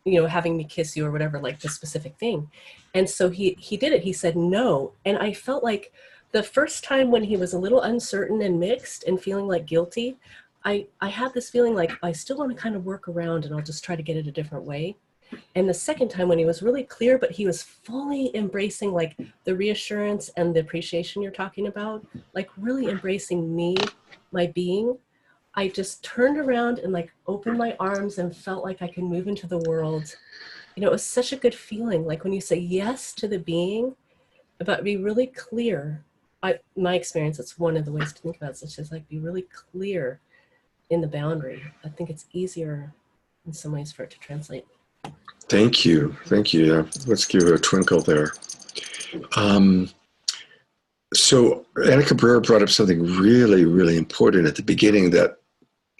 you know, having me kiss you or whatever, like the specific thing. And so he did it. He said no. And I felt like the first time when he was a little uncertain and mixed and feeling like guilty, I had this feeling like I still want to kind of work around and I'll just try to get it a different way. And the second time when he was really clear, but he was fully embracing like the reassurance and the appreciation you're talking about, like really embracing me, my being, I just turned around and like opened my arms and felt like I could move into the world. You know, it was such a good feeling. Like when you say yes to the being, but be really clear. My experience, it's one of the ways to think about it. It's just like be really clear in the boundary. I think it's easier in some ways for it to translate. Thank you. Thank you. Yeah. Let's give her a twinkle there. So Anna Cabrera brought up something really, really important at the beginning that,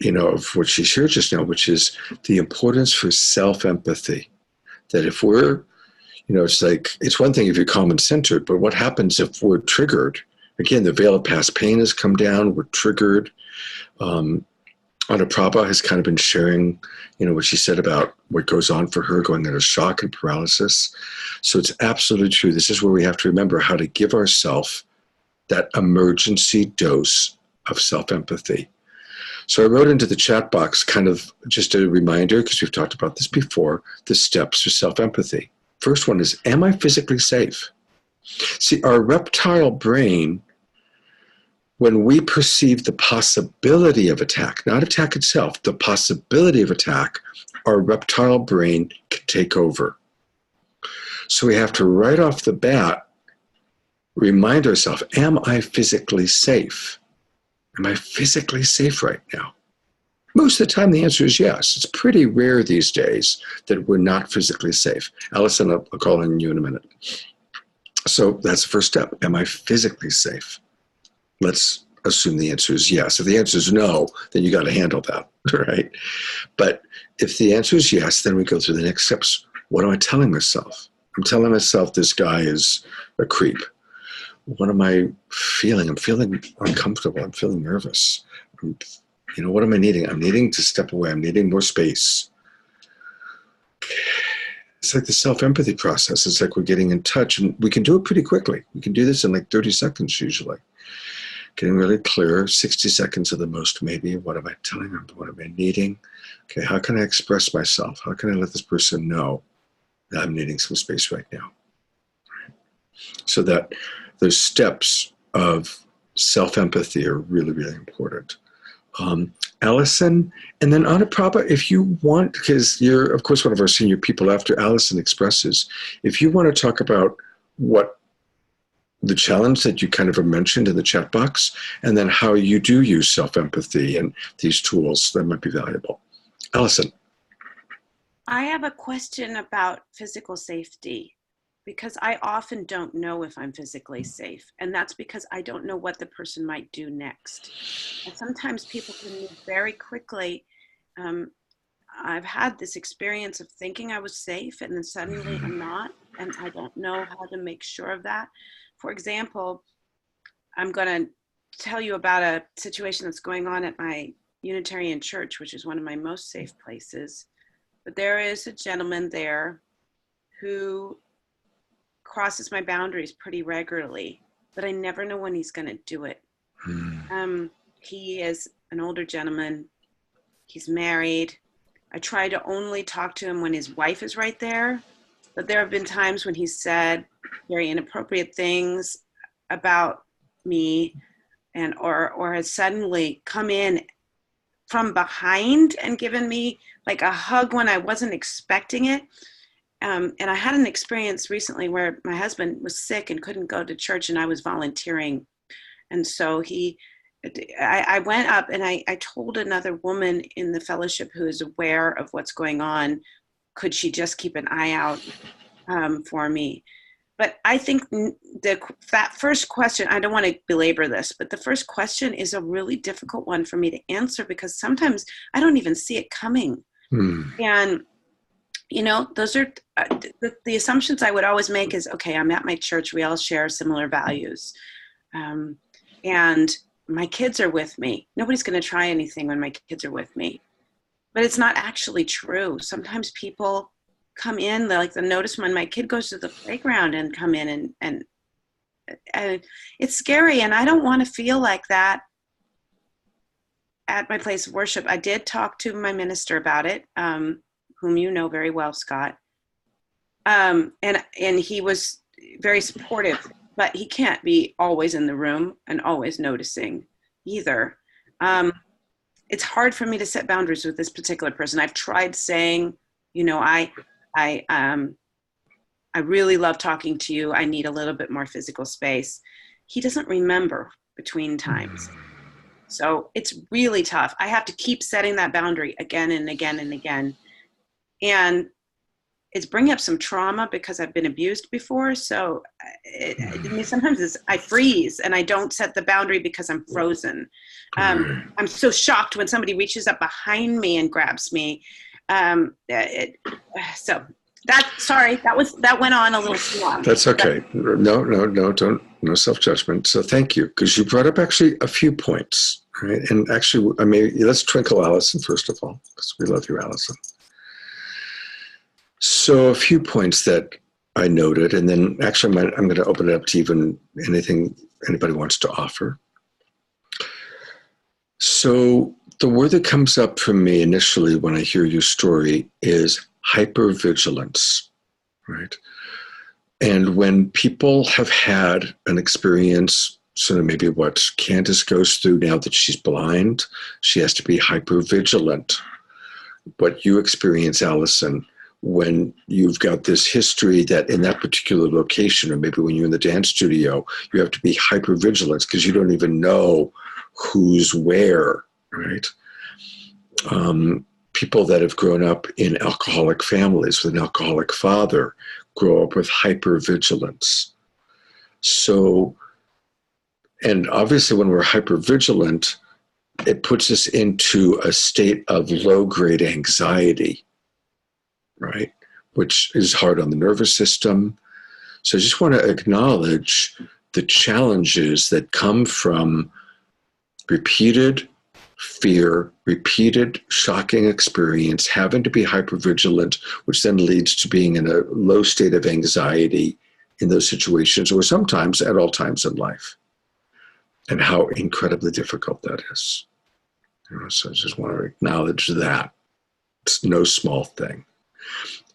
you know, of what she shared just now, which is the importance for self-empathy. That if we're, you know, it's like, it's one thing if you're calm and centered, but what happens if we're triggered? Again, the veil of past pain has come down, we're triggered. Anna Prabha has kind of been sharing, you know, what she said about what goes on for her going into shock and paralysis. So it's absolutely true. This is where we have to remember how to give ourselves that emergency dose of self-empathy. So I wrote into the chat box kind of just a reminder, because we've talked about this before, the steps for self-empathy. First one is, am I physically safe? See, our reptile brain, when we perceive the possibility of attack, not attack itself, the possibility of attack, our reptile brain can take over. So we have to right off the bat remind ourselves, am I physically safe? Am I physically safe right now? Most of the time, the answer is yes. It's pretty rare these days that we're not physically safe. Allison, I'll call on you in a minute. So that's the first step. Am I physically safe? Let's assume the answer is yes. If the answer is no, then you got to handle that, right? But if the answer is yes, then we go through the next steps. What am I telling myself? I'm telling myself this guy is a creep. What am I feeling? I'm feeling uncomfortable. I'm feeling nervous. What am I needing? I'm needing to step away. I'm needing more space. It's like the self-empathy process. It's like we're getting in touch, and we can do it pretty quickly. We can do this in like 30 seconds usually. Getting really clear, 60 seconds at the most maybe. What am I telling them? What am I needing? Okay, how can I express myself? How can I let this person know that I'm needing some space right now? So that those steps of self-empathy are really, really important. Allison, and then Anuprabha, if you want, because you're, of course, one of our senior people after Allison expresses, if you want to talk about what the challenge that you kind of mentioned in the chat box, and then how you do use self-empathy and these tools, that might be valuable. Allison. I have a question about physical safety, because I often don't know if I'm physically safe. And that's because I don't know what the person might do next. And sometimes people can move very quickly. I've had this experience of thinking I was safe and then suddenly I'm not, and I don't know how to make sure of that. For example, I'm going to tell you about a situation that's going on at my Unitarian church, which is one of my most safe places. But there is a gentleman there who crosses my boundaries pretty regularly, but I never know when he's going to do it. He is an older gentleman. He's married. I try to only talk to him when his wife is right there, but there have been times when he's said very inappropriate things about me, and or has suddenly come in from behind and given me like a hug when I wasn't expecting it. And I had an experience recently where my husband was sick and couldn't go to church, and I was volunteering. And so I went up and I told another woman in the fellowship who is aware of what's going on, could she just keep an eye out for me? But I think that first question, I don't want to belabor this, but the first question is a really difficult one for me to answer, because sometimes I don't even see it coming. And those are the assumptions I would always make is, okay, I'm at my church. We all share similar values. And my kids are with me. Nobody's going to try anything when my kids are with me. But it's not actually true. Sometimes people come in, they'll notice when my kid goes to the playground and come in and it's scary. And I don't want to feel like that at my place of worship. I did talk to my minister about it, whom you know very well, Scott. And he was very supportive, but he can't be always in the room and always noticing either. It's hard for me to set boundaries with this particular person. I've tried saying, I really love talking to you. I need a little bit more physical space. He doesn't remember between times. So it's really tough. I have to keep setting that boundary again and again and again. And it's bringing up some trauma because I've been abused before. So sometimes I freeze and I don't set the boundary because I'm frozen. I'm so shocked when somebody reaches up behind me and grabs me. That went on a little too long. That's okay. No self-judgment. So thank you, because you brought up actually a few points, right? And actually, let's twinkle Allison first of all, because we love you, Allison. So a few points that I noted, and then actually I'm going to open it up to even anything anybody wants to offer. So the word that comes up for me initially when I hear your story is hypervigilance, right? And when people have had an experience, sort of maybe what Candace goes through now that she's blind, she has to be hypervigilant. What you experience, Allison, when you've got this history that in that particular location, or maybe when you're in the dance studio, you have to be hyper vigilant because you don't even know who's where, right? People that have grown up in alcoholic families with an alcoholic father grow up with hypervigilance. So, and obviously when we're hypervigilant, it puts us into a state of low-grade anxiety, right? Which is hard on the nervous system. So I just want to acknowledge the challenges that come from repeated fear, repeated shocking experience, having to be hypervigilant, which then leads to being in a low state of anxiety in those situations, or sometimes at all times in life, and how incredibly difficult that is. So I just want to acknowledge that. It's no small thing.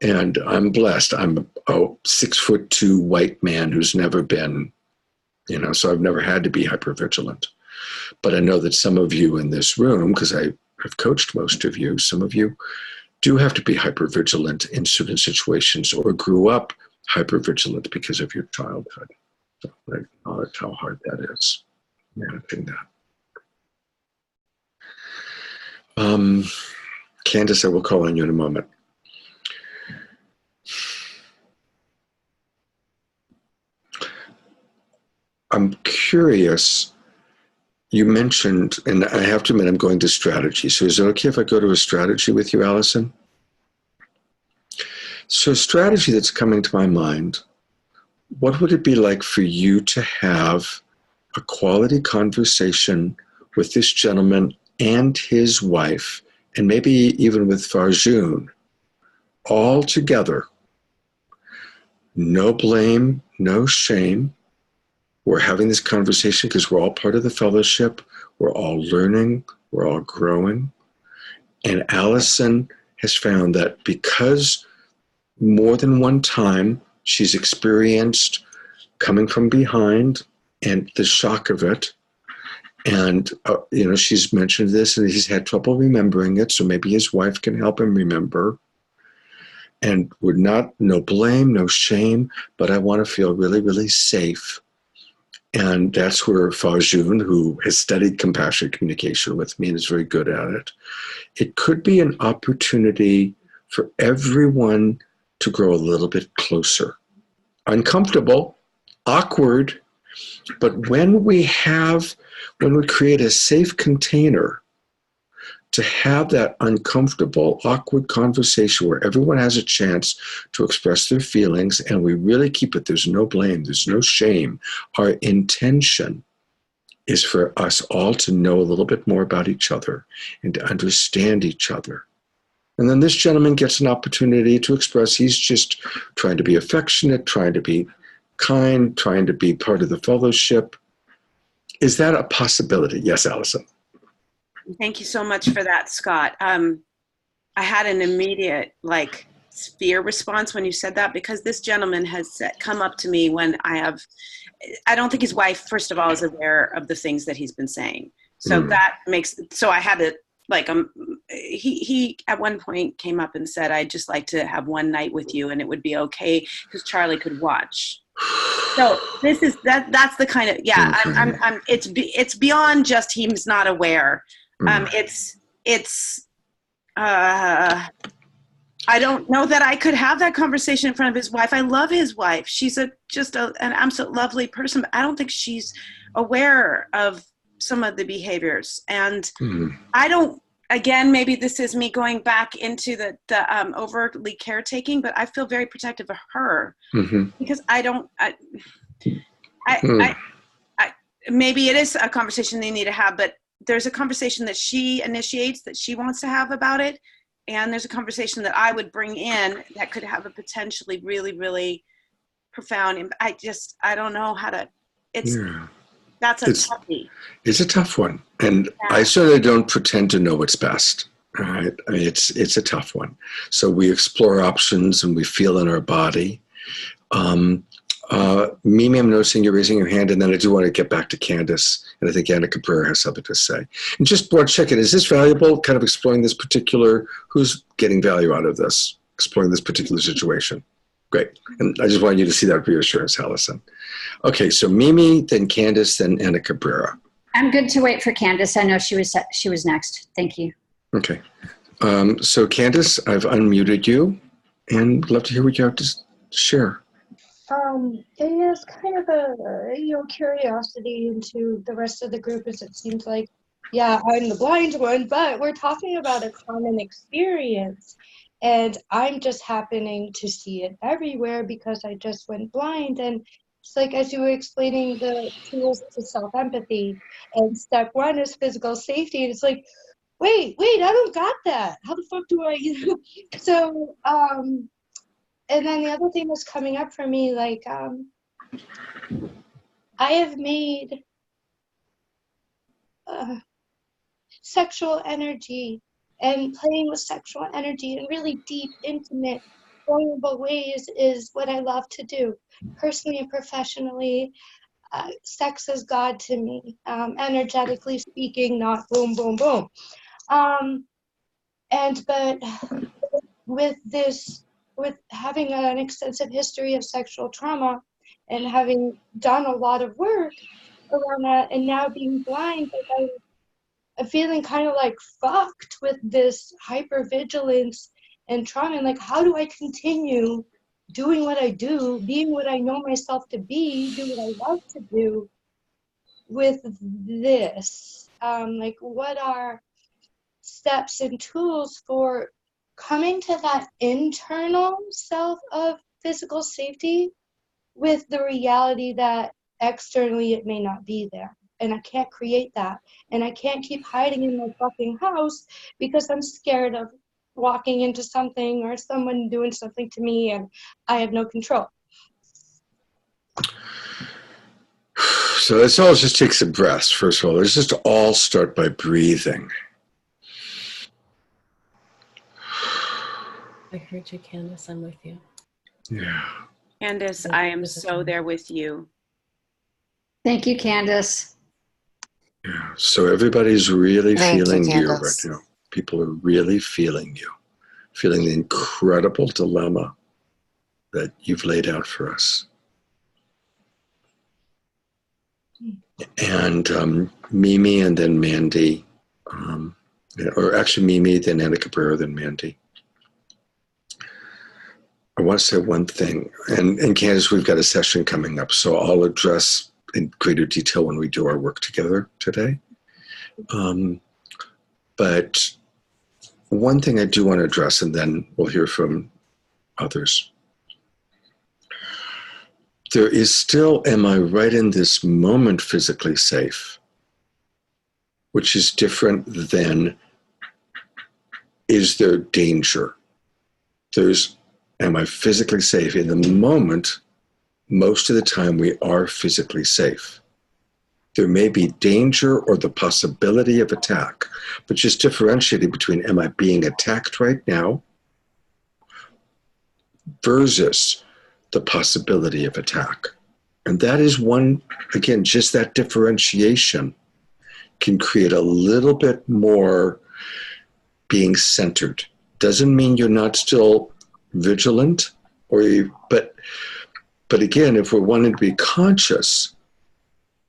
And I'm blessed. I'm a 6'2" white man who's never been, so I've never had to be hypervigilant. But I know that some of you in this room, because I've coached most of you, some of you do have to be hypervigilant in certain situations or grew up hypervigilant because of your childhood. So I acknowledge how hard that is, managing that. Candace, I will call on you in a moment. I'm curious. You mentioned, and I have to admit, I'm going to strategy. So is it okay if I go to a strategy with you, Allison? So a strategy that's coming to my mind, what would it be like for you to have a quality conversation with this gentleman and his wife, and maybe even with Farjun, all together? No blame, no shame. We're having this conversation because we're all part of the fellowship. We're all learning. We're all growing. And Allison has found that because more than one time she's experienced coming from behind and the shock of it, and she's mentioned this and he's had trouble remembering it, so maybe his wife can help him remember. And we're no blame, no shame, but I want to feel really, really safe. And that's where Farjun, who has studied compassionate communication with me and is very good at it, it could be an opportunity for everyone to grow a little bit closer. Uncomfortable, awkward, but when we create a safe container to have that uncomfortable, awkward conversation where everyone has a chance to express their feelings, and we really keep it, there's no blame, there's no shame. Our intention is for us all to know a little bit more about each other and to understand each other. And then this gentleman gets an opportunity to express he's just trying to be affectionate, trying to be kind, trying to be part of the fellowship. Is that a possibility? Yes, Allison. Thank you so much for that, Scott. I had an immediate fear response when you said that, because this gentleman has come up to me when I don't think his wife, first of all, is aware of the things that he's been saying. So so I had to he at one point came up and said, I'd just like to have one night with you and it would be okay because Charlie could watch. So this is that's the kind of, it's beyond just he's not aware. I don't know that I could have that conversation in front of his wife. I love his wife. She's just an absolute lovely person, but I don't think she's aware of some of the behaviors. And I don't, again, maybe this is me going back into the overtly caretaking, but I feel very protective of her because maybe it is a conversation they need to have, but there's a conversation that she initiates that she wants to have about it. And there's a conversation that I would bring in that could have a potentially really, really profound, I don't know how to, that's a toughie. It's a tough one. And I certainly don't pretend to know what's best. Right? I mean, it's a tough one. So we explore options and we feel in our body. Mimi, I'm noticing you're raising your hand, and then I do want to get back to Candace, and I think Anna Cabrera has something to say. And just board check it. Is this valuable, kind of exploring this particular, who's getting value out of this? exploring this particular situation. Great. And I just wanted you to see that reassurance, Allison. Okay, so Mimi, then Candace, then Anna Cabrera. I'm good to wait for Candace. I know she was next. Thank you. Okay. So Candace, I've unmuted you and love to hear what you have to share. It is kind of a curiosity into the rest of the group, as it seems like, yeah, I'm the blind one, but we're talking about a common experience, and I'm just happening to see it everywhere because I just went blind. And it's like, as you were explaining the tools to self-empathy, and step one is physical safety, and it's like, wait, I don't got that. How the fuck do I, So, and then the other thing that's coming up for me, like, I have made sexual energy and playing with sexual energy in really deep, intimate, vulnerable ways is what I love to do. Personally and professionally, sex is God to me, energetically speaking, not boom, boom, boom. But with having an extensive history of sexual trauma and having done a lot of work around that, and now being blind, like I'm feeling kind of like fucked with this hypervigilance and trauma. And like, how do I continue doing what I do, being what I know myself to be, do what I love to do with this? Like, what are steps and tools for coming to that internal self of physical safety with the reality that externally it may not be there, and I can't create that, and I can't keep hiding in my fucking house because I'm scared of walking into something or someone doing something to me and I have no control. So let's all just take some breaths. First of all, let's just all start by breathing. I heard you, Candace. I'm with you. Yeah. Candace, I am so there with you. Thank you, Candace. Yeah. So everybody's really Thank you, feeling you right Candace. now. People are really feeling you, feeling the incredible dilemma that you've laid out for us. And Mimi and then Mandy, or actually Mimi, then Anna Cabrera, then Mandy. I want to say one thing, and Candace, we've got a session coming up, so I'll address in greater detail when we do our work together today. But one thing I do want to address, and then we'll hear from others. There is still, am I right in this moment physically safe? Which is different than, is there danger? There's, am I physically safe? In the moment, most of the time we are physically safe. There may be danger or the possibility of attack, but just differentiating between, am I being attacked right now versus the possibility of attack. And that is one, again, just that differentiation can create a little bit more being centered. Doesn't mean you're not still vigilant, but again, if we're wanting to be conscious,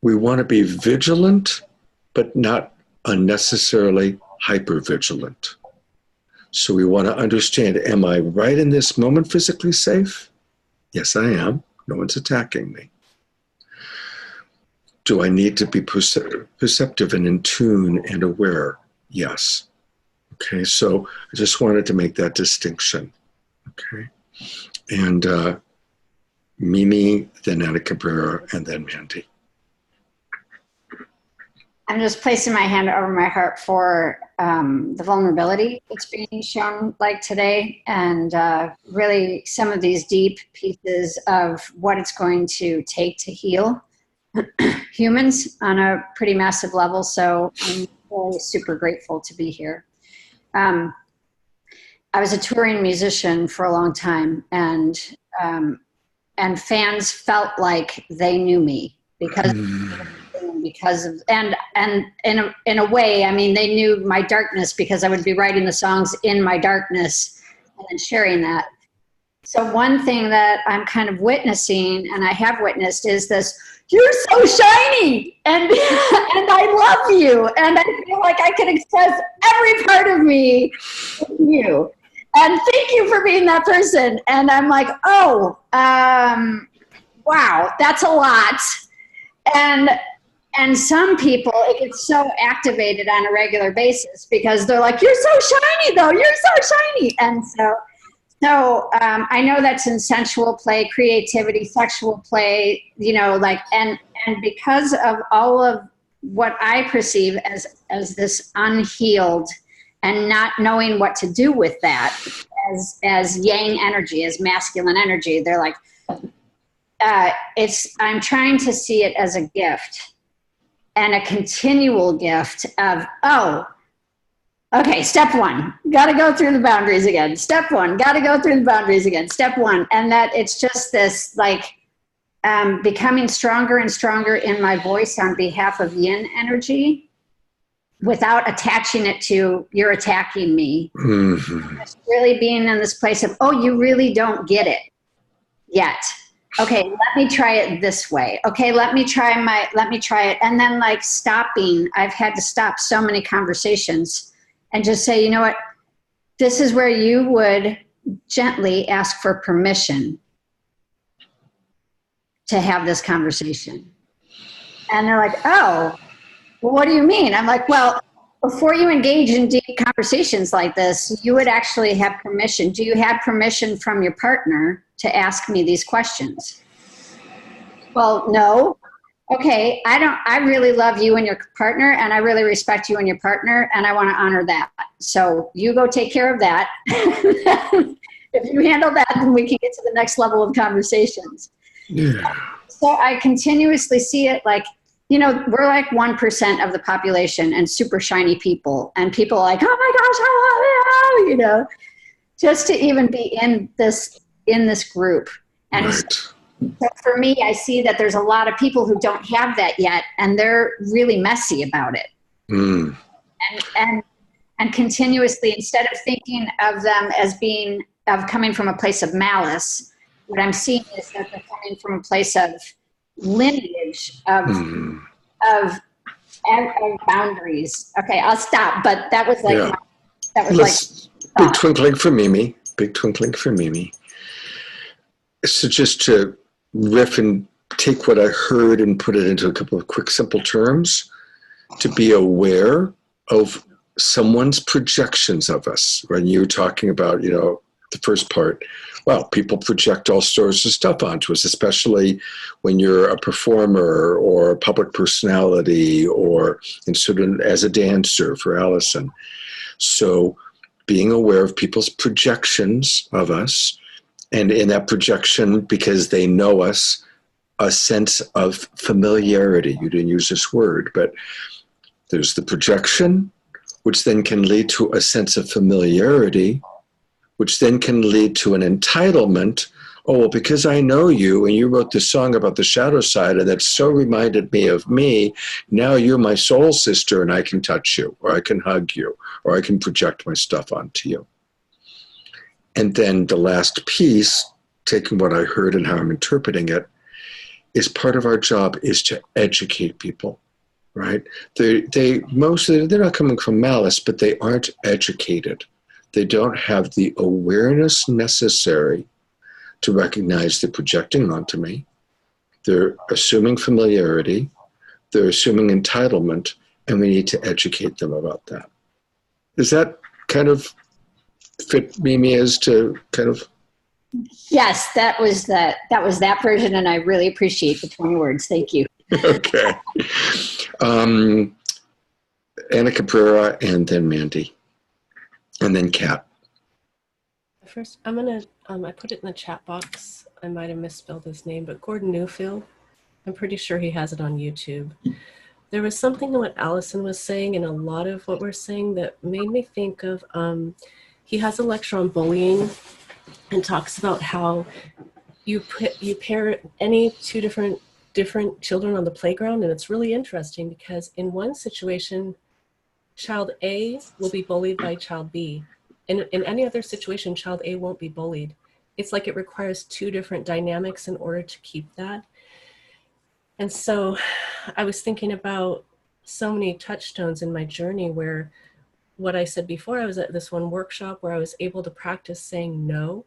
we want to be vigilant, but not unnecessarily hyper-vigilant. So we want to understand, am I right in this moment physically safe? Yes, I am. No one's attacking me. Do I need to be perceptive and in tune and aware? Yes. Okay, so I just wanted to make that distinction. Okay. And Mimi, then Anna Cabrera, and then Mandy. I'm just placing my hand over my heart for the vulnerability that's being shown like today, and really some of these deep pieces of what it's going to take to heal humans on a pretty massive level. So I'm really super grateful to be here. I was a touring musician for a long time, and fans felt like they knew me because of and in a way, I mean, they knew my darkness because I would be writing the songs in my darkness, and then sharing that. So one thing that I'm kind of witnessing, and I have witnessed, is this, you're so shiny, and and I love you, and I feel like I can express every part of me with you. And thank you for being that person. And I'm like, oh, wow, that's a lot. And some people, it gets so activated on a regular basis because they're like, you're so shiny though, you're so shiny. And so I know that's in sensual play, creativity, sexual play, you know, like, and because of all of what I perceive as this unhealed and not knowing what to do with that as yang energy, as masculine energy, they're like, I'm trying to see it as a gift and a continual gift of, oh, okay, step one, got to go through the boundaries again. Step one, got to go through the boundaries again. Step one. And that it's just this like becoming stronger and stronger in my voice on behalf of yin energy without attaching it to you're attacking me. Mm-hmm. Just really being in this place of, oh, you really don't get it yet. Okay, let me try it this way. Okay, let me try it. And then like stopping, I've had to stop so many conversations and just say, you know what, this is where you would gently ask for permission to have this conversation. And they're like, oh, well, what do you mean? I'm like, well, before you engage in deep conversations like this, you would actually have permission. Do you have permission from your partner to ask me these questions? Well, no. Okay, I really love you and your partner, and I really respect you and your partner, and I want to honor that. So you go take care of that. If you handle that, then we can get to the next level of conversations. Yeah. So I continuously see it like, you know, we're like 1% of the population and super shiny people, and people are like, oh my gosh, I love you, you know, just to even be in this group. And Right. so for me, I see that there's a lot of people who don't have that yet, and they're really messy about it. Mm. And continuously, instead of thinking of them as coming from a place of malice, what I'm seeing is that they're coming from a place of lineage of boundaries. Okay, I'll stop. But that was like Yeah. Big twinkling for Mimi. Big twinkling for Mimi. So just to riff and take what I heard and put it into a couple of quick, simple terms, to be aware of someone's projections of us. When you were talking about, you know, the first part, well, people project all sorts of stuff onto us, especially when you're a performer or a public personality or in sort of as a dancer for Allison. So being aware of people's projections of us, and in that projection, because they know us, a sense of familiarity. You didn't use this word, but there's the projection, which then can lead to a sense of familiarity, which then can lead to an entitlement. Oh, well, because I know you and you wrote this song about the shadow side and that so reminded me of me, now you're my soul sister and I can touch you or I can hug you or I can project my stuff onto you. And then the last piece, taking what I heard and how I'm interpreting it, is part of our job is to educate people, right? They're not coming from malice, but they aren't educated. They don't have the awareness necessary to recognize they're projecting onto me. They're assuming familiarity. They're assuming entitlement, and we need to educate them about that. Does that kind of fit Mimi as to kind of? Yes, that was that version, and I really appreciate the 20 words. Thank you. Okay. Anna Cabrera, and then Mandy, and then Kat. First, I'm gonna, I put it in the chat box. I might have misspelled his name, but Gordon Newfield, I'm pretty sure he has it on YouTube. There was something in what Allison was saying and a lot of what we're saying that made me think of, he has a lecture on bullying and talks about how you pair any two different children on the playground, and it's really interesting because in one situation, child A will be bullied by child B, in any other situation, child A won't be bullied. It's like it requires two different dynamics in order to keep that. And so I was thinking about so many touchstones in my journey where what I said before, I was at this one workshop where I was able to practice saying no.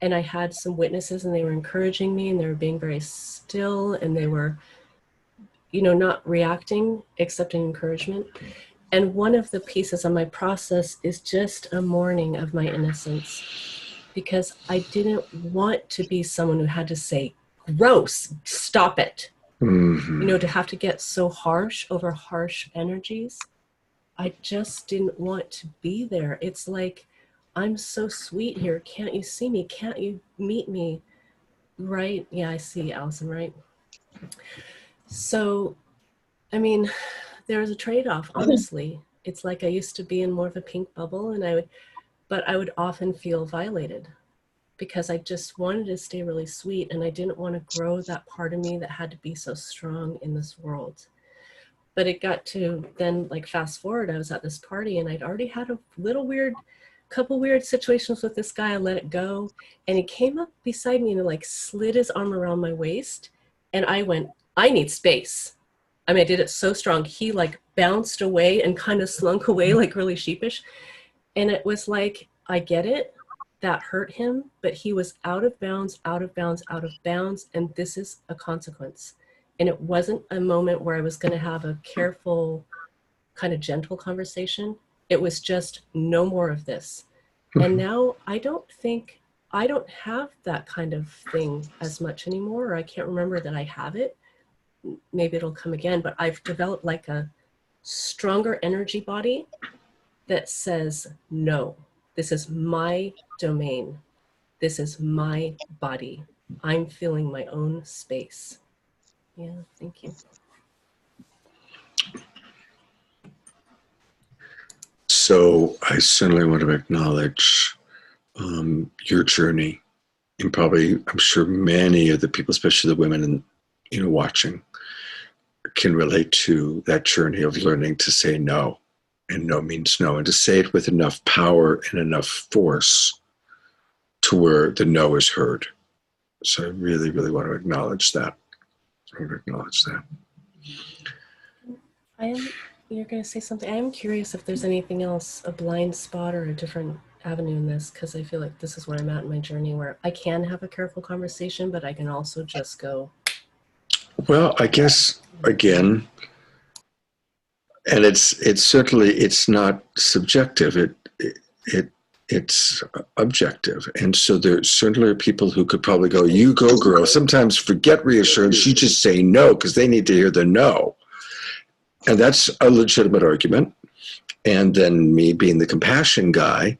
And I had some witnesses and they were encouraging me and they were being very still and they were, not reacting, accepting encouragement. And one of the pieces of my process is just a mourning of my innocence, because I didn't want to be someone who had to say, gross, stop it. Mm-hmm. To have to get so harsh over harsh energies. I just didn't want to be there. It's like, I'm so sweet here. Can't you see me? Can't you meet me? Right? Yeah, I see Allison, right? So, I mean, there was a trade-off, honestly. It's like I used to be in more of a pink bubble but I would often feel violated because I just wanted to stay really sweet and I didn't want to grow that part of me that had to be so strong in this world. But it got to then, like, fast forward, I was at this party and I'd already had a couple weird situations with this guy. I let it go. And he came up beside me and like slid his arm around my waist. And I went, I need space. I mean, I did it so strong. He like bounced away and kind of slunk away, like really sheepish. And it was like, I get it. That hurt him, but he was out of bounds, out of bounds, out of bounds. And this is a consequence. And it wasn't a moment where I was going to have a careful, kind of gentle conversation. It was just no more of this. And now I don't have that kind of thing as much anymore, or I can't remember that I have it. Maybe it'll come again, but I've developed like a stronger energy body that says, no, this is my domain. This is my body. I'm filling my own space. Yeah, thank you. So I certainly want to acknowledge your journey, and probably, I'm sure many of the people, especially the women, watching, can relate to that journey of learning to say no, and no means no, and to say it with enough power and enough force to where the no is heard. So I really, really want to acknowledge that. You're going to say something. I am curious if there's anything else, a blind spot or a different avenue in this, because I feel like this is where I'm at in my journey, where I can have a careful conversation, but I can also just go. Well, I guess, again, and it's certainly, it's not subjective. It's objective. And so there certainly are people who could probably go, you go, girl. Sometimes forget reassurance. You just say no because they need to hear the no. And that's a legitimate argument. And then me being the compassion guy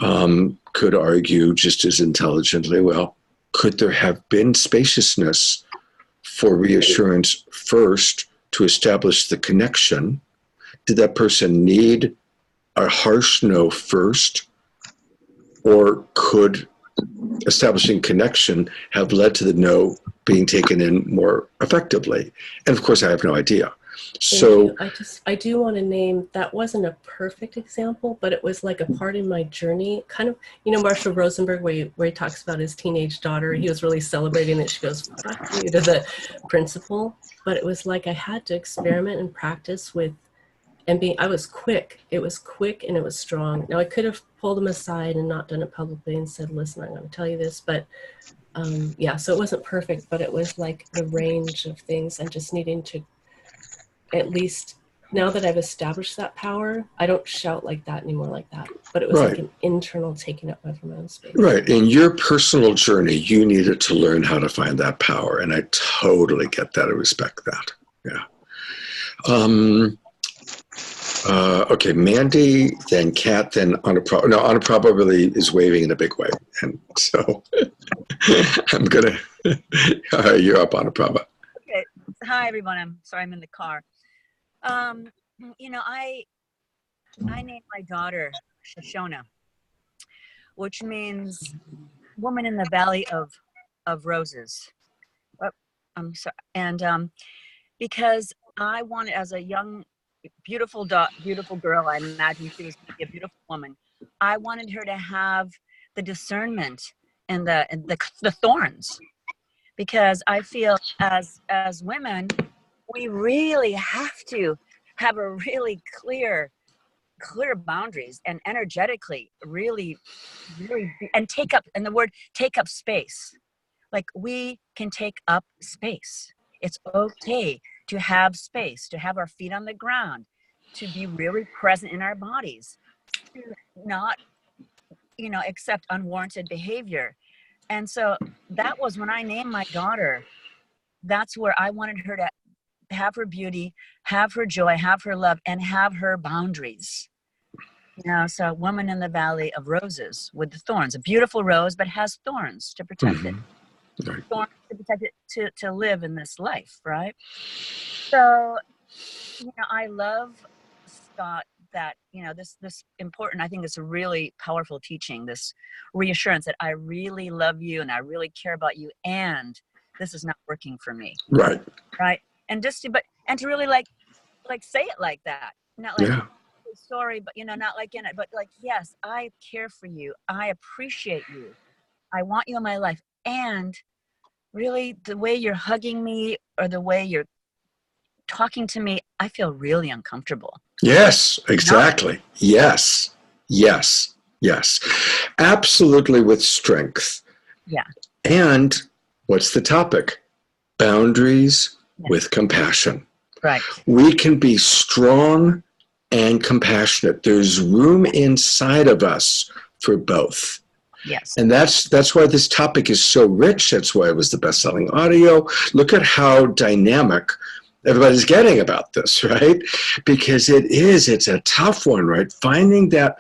could argue just as intelligently, well, could there have been spaciousness for reassurance first to establish the connection? Did that person need a harsh no first? Or could establishing connection have led to the no being taken in more effectively? And of course, I have no idea. So I do want to name, that wasn't a perfect example, but it was like a part in my journey, kind of, Marshall Rosenberg, where he talks about his teenage daughter. He was really celebrating that she goes, fuck you, to the principal. But it was like I had to experiment and practice with, I was quick. It was quick and it was strong. Now I could have pulled him aside and not done it publicly and said, listen, I'm going to tell you this, but so it wasn't perfect, but it was like the range of things and just needing to, at least now that I've established that power, I don't shout like that anymore like that. But it was like an internal taking up of my own space. Right. In your personal journey, you needed to learn how to find that power. And I totally get that. I respect that. Yeah. Okay, Mandy, then Kat, then Anaprabha. No, Anaprabha really is waving in a big way. And so I'm going to, you're up, Anaprabha. Okay. Hi, everyone. I'm sorry, I'm in the car. I named my daughter Shoshona, which means woman in the valley of roses. I'm sorry. And because I wanted, as a young, beautiful girl, I imagine she was going to be a beautiful woman. I wanted her to have the discernment and the thorns, because I feel as women, we really have to have a really clear boundaries, and energetically really and take up, and the word take up space. Like, we can take up space. It's okay to have space, to have our feet on the ground, to be really present in our bodies, to not, accept unwarranted behavior. And so that was when I named my daughter. That's where I wanted her to have her beauty, have her joy, have her love, and have her boundaries. So woman in the valley of roses with the thorns, a beautiful rose, but has thorns to protect it. Right. Thorns to protect it to live in this life, right? So, I love, Scott, that, this important, I think it's a really powerful teaching, this reassurance that I really love you and I really care about you, and this is not working for me. Right. Right. And just to really like say it like that. Not like, Yeah. sorry, but not like in it, but like, yes, I care for you. I appreciate you. I want you in my life. And really, the way you're hugging me or the way you're talking to me, I feel really uncomfortable. Yes, exactly. Yes. Yes. Yes. Absolutely, with strength. Yeah. And what's the topic? Boundaries with compassion. Right. We can be strong and compassionate. There's room inside of us for both. Yes. And that's why this topic is so rich. That's why it was the best-selling audio. Look at how dynamic everybody's getting about this, right? Because it's a tough one, right? Finding that,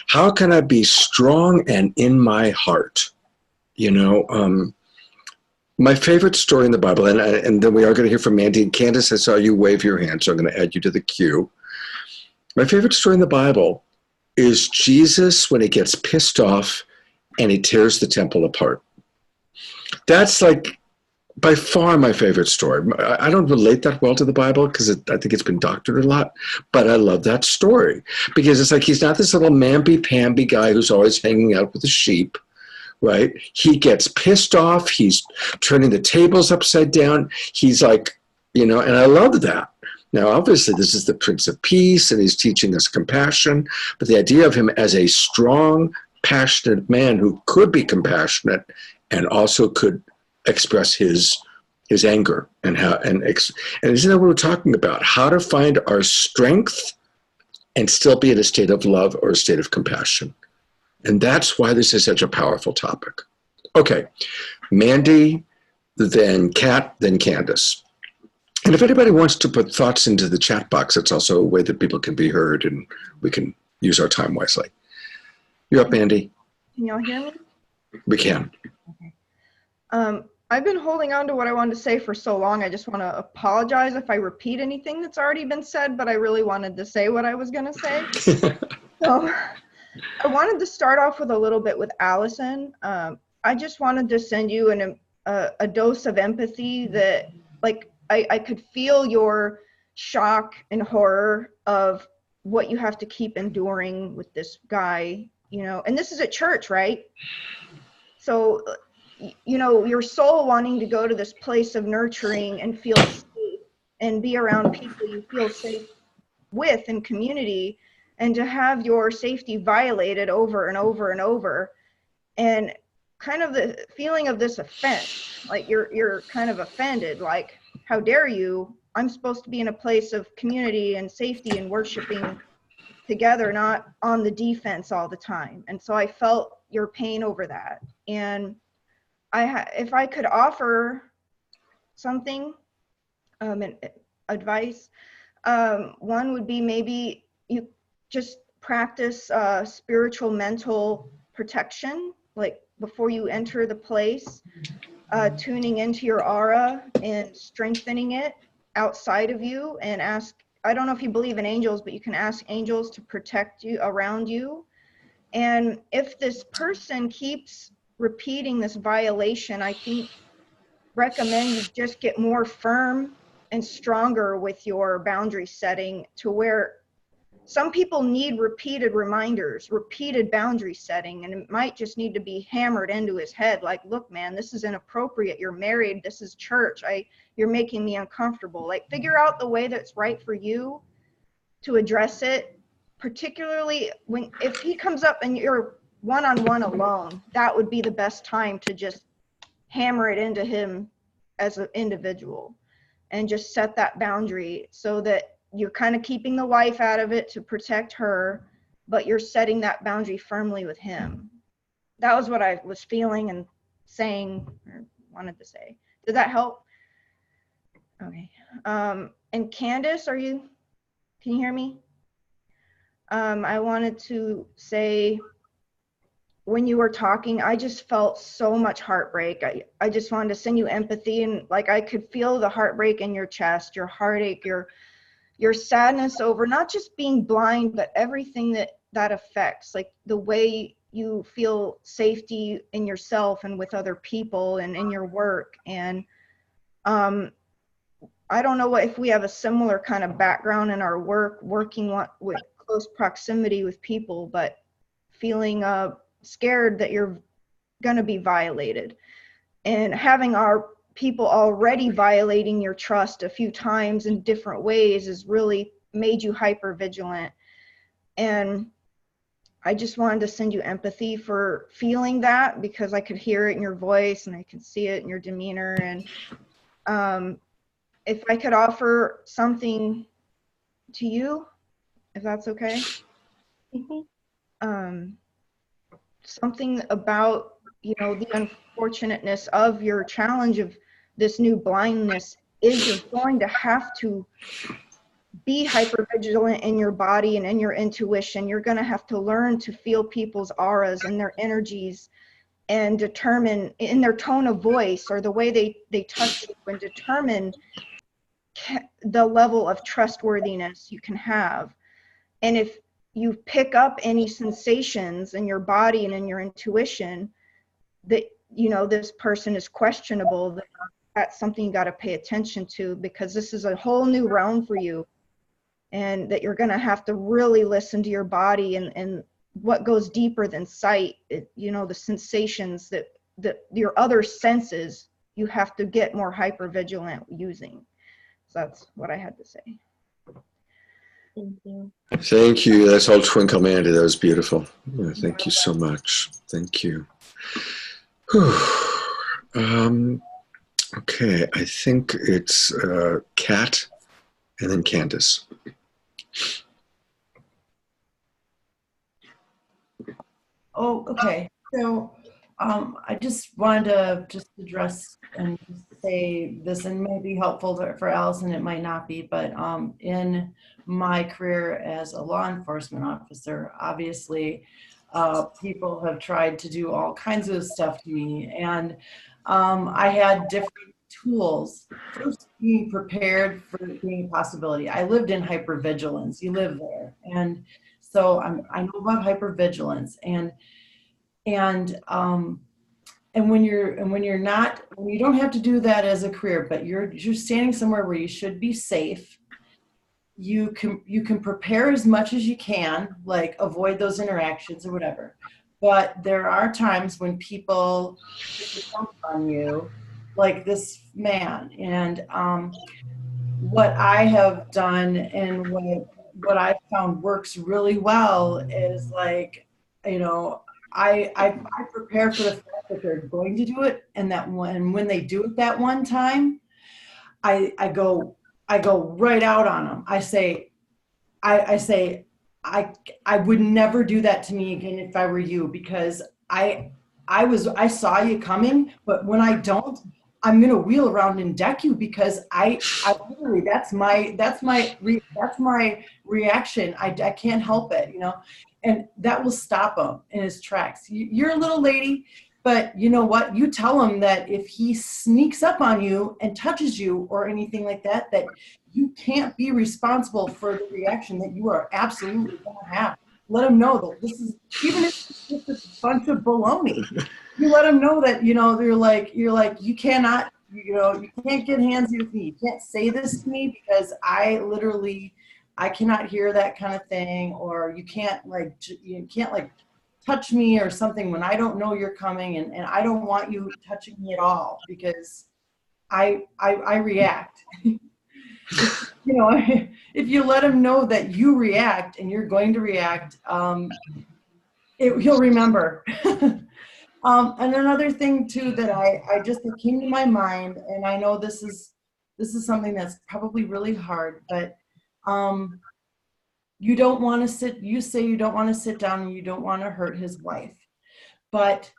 how can I be strong and in my heart? My favorite story in the Bible, and then we are going to hear from Mandy and Candace. I saw you wave your hand, so I'm going to add you to the queue. My favorite story in the Bible is Jesus when he gets pissed off and he tears the temple apart. That's like by far my favorite story. I don't relate that well to the Bible because I think it's been doctored a lot, but I love that story because it's like he's not this little mamby-pamby guy who's always hanging out with the sheep, right? He gets pissed off. He's turning the tables upside down. He's like, and I love that. Now, obviously, this is the Prince of Peace, and he's teaching us compassion, but the idea of him as a strong, passionate man who could be compassionate and also could express his anger and isn't that what we're talking about? How to find our strength and still be in a state of love or a state of compassion. And that's why this is such a powerful topic. Okay, Mandy, then Kat, then Candace. And if anybody wants to put thoughts into the chat box, it's also a way that people can be heard and we can use our time wisely. You're up, Mandy. Can y'all hear me? We can. Okay. I've been holding on to what I wanted to say for so long. I just want to apologize if I repeat anything that's already been said, but I really wanted to say what I was going to say. So I wanted to start off with a little bit with Allison. I just wanted to send you a dose of empathy that, like, I could feel your shock and horror of what you have to keep enduring with this guy, and this is at church, right? So, your soul wanting to go to this place of nurturing and feel safe and be around people you feel safe with in community, and to have your safety violated over and over and over, and kind of the feeling of this offense, like you're kind of offended, like, how dare you? I'm supposed to be in a place of community and safety and worshiping together, not on the defense all the time. And so I felt your pain over that. And if I could offer something, advice, one would be maybe you just practice spiritual mental protection, like before you enter the place, tuning into your aura and strengthening it outside of you, and ask, I don't know if you believe in angels, but you can ask angels to protect you around you. And if this person keeps repeating this violation, I think recommend you just get more firm and stronger with your boundary setting, to where some people need repeated reminders, repeated boundary setting, and it might just need to be hammered into his head. Like, look, man, this is inappropriate. You're married. This is church. You're making me uncomfortable. Like, figure out the way that's right for you to address it, particularly if he comes up and you're one-on-one alone, that would be the best time to just hammer it into him as an individual and just set that boundary so that you're kind of keeping the wife out of it to protect her, but you're setting that boundary firmly with him. That was what I was feeling and saying, or wanted to say. Did that help? Okay. And Candace, can you hear me? I wanted to say, when you were talking, I just felt so much heartbreak. I just wanted to send you empathy, and like I could feel the heartbreak in your chest, your heartache, your sadness over not just being blind, but everything that affects, like the way you feel safety in yourself and with other people and in your work. And I don't know if we have a similar kind of background in our work, working with close proximity with people, but feeling scared that you're going to be violated, and having our people already violating your trust a few times in different ways has really made you hyper vigilant. And I just wanted to send you empathy for feeling that, because I could hear it in your voice and I could see it in your demeanor. And if I could offer something to you, if that's okay. Something about, the unfortunateness of your challenge of this new blindness is you're going to have to be hypervigilant in your body and in your intuition. You're going to have to learn to feel people's auras and their energies, and determine in their tone of voice or the way they touch you, and determine the level of trustworthiness you can have. And if you pick up any sensations in your body and in your intuition that, this person is questionable, that's something you got to pay attention to, because this is a whole new realm for you, and that you're going to have to really listen to your body and what goes deeper than sight, the sensations that your other senses, you have to get more hyper vigilant using. So that's what I had to say. Thank you. Thank you. That's all Twinkle Mandy. That was beautiful. Yeah, thank you so much. Thank you. Okay, I think it's Kat and then Candace. Oh, okay. So I just wanted to address and just say this, and may be helpful for Allison, it might not be, but in my career as a law enforcement officer, obviously people have tried to do all kinds of stuff to me, and I had different tools. First, being prepared for being a possibility. I lived in hypervigilance. You live there, and so I know about hypervigilance, and when you don't have to do that as a career, but you're standing somewhere where you should be safe, you can prepare as much as you can, like avoid those interactions or whatever. But there are times when people jump on you, like this man. And what I have done, and what I found works really well, is like, I prepare for the fact that they're going to do it, and that when they do it that one time, I go right out on them. I say I would never do that to me again if I were you, because I saw you coming, but when I don't, I'm gonna wheel around and deck you, because I literally, that's my reaction. I can't help it, and that will stop him in his tracks. You're a little lady, but you know what? You tell him that if he sneaks up on you and touches you or anything like that, that you can't be responsible for the reaction that you are absolutely going to have. Let him know that this is, even if it's just a bunch of baloney, you let him know that, you're like, you cannot, you can't get handsy with me. You can't say this to me, because I literally I cannot hear that kind of thing, or you can't like touch me or something when I don't know you're coming, and I don't want you touching me at all because I react. You know, if you let him know that you react and you're going to react, he'll remember. And another thing too that it came to my mind, and I know this is something that's probably really hard, but you don't want to sit. You say you don't want to sit down and you don't want to hurt his wife, but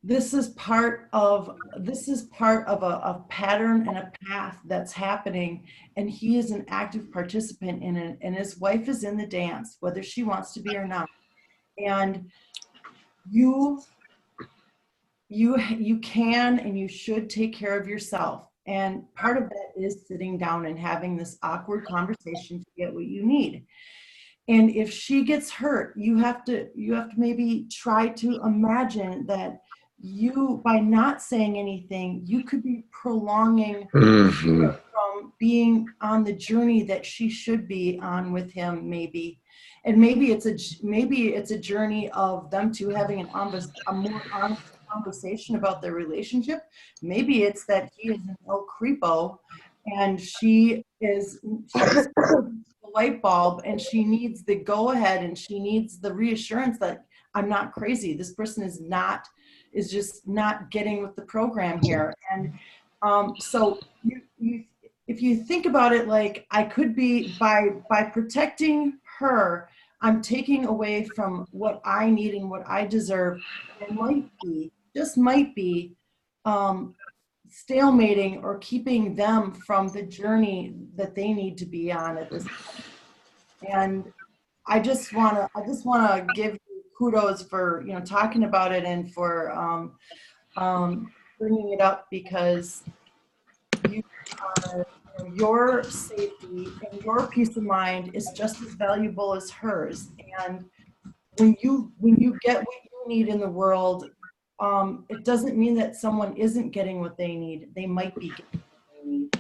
this is part of a pattern and a path that's happening, and he is an active participant in it, and his wife is in the dance, whether she wants to be or not. And you can and you should take care of yourself. And part of that is sitting down and having this awkward conversation to get what you need. And if she gets hurt, you have to maybe try to imagine that you, by not saying anything, you could be prolonging Mm-hmm. from being on the journey that she should be on with him, maybe. And maybe it's a journey of them two having a more honest conversation about their relationship. Maybe it's that he is an El Creepo and she's the light bulb, and she needs the go ahead, and she needs the reassurance that I'm not crazy. This person is just not getting with the program here. And so if you think about it, like, I could be, by protecting her, I'm taking away from what I need and what I deserve. And might be stalemating or keeping them from the journey that they need to be on at this point. And I just wanna give you kudos for talking about it and for bringing it up, because your safety and your peace of mind is just as valuable as hers. And when you get what you need in the world, it doesn't mean that someone isn't getting what they need. They might be getting what they need.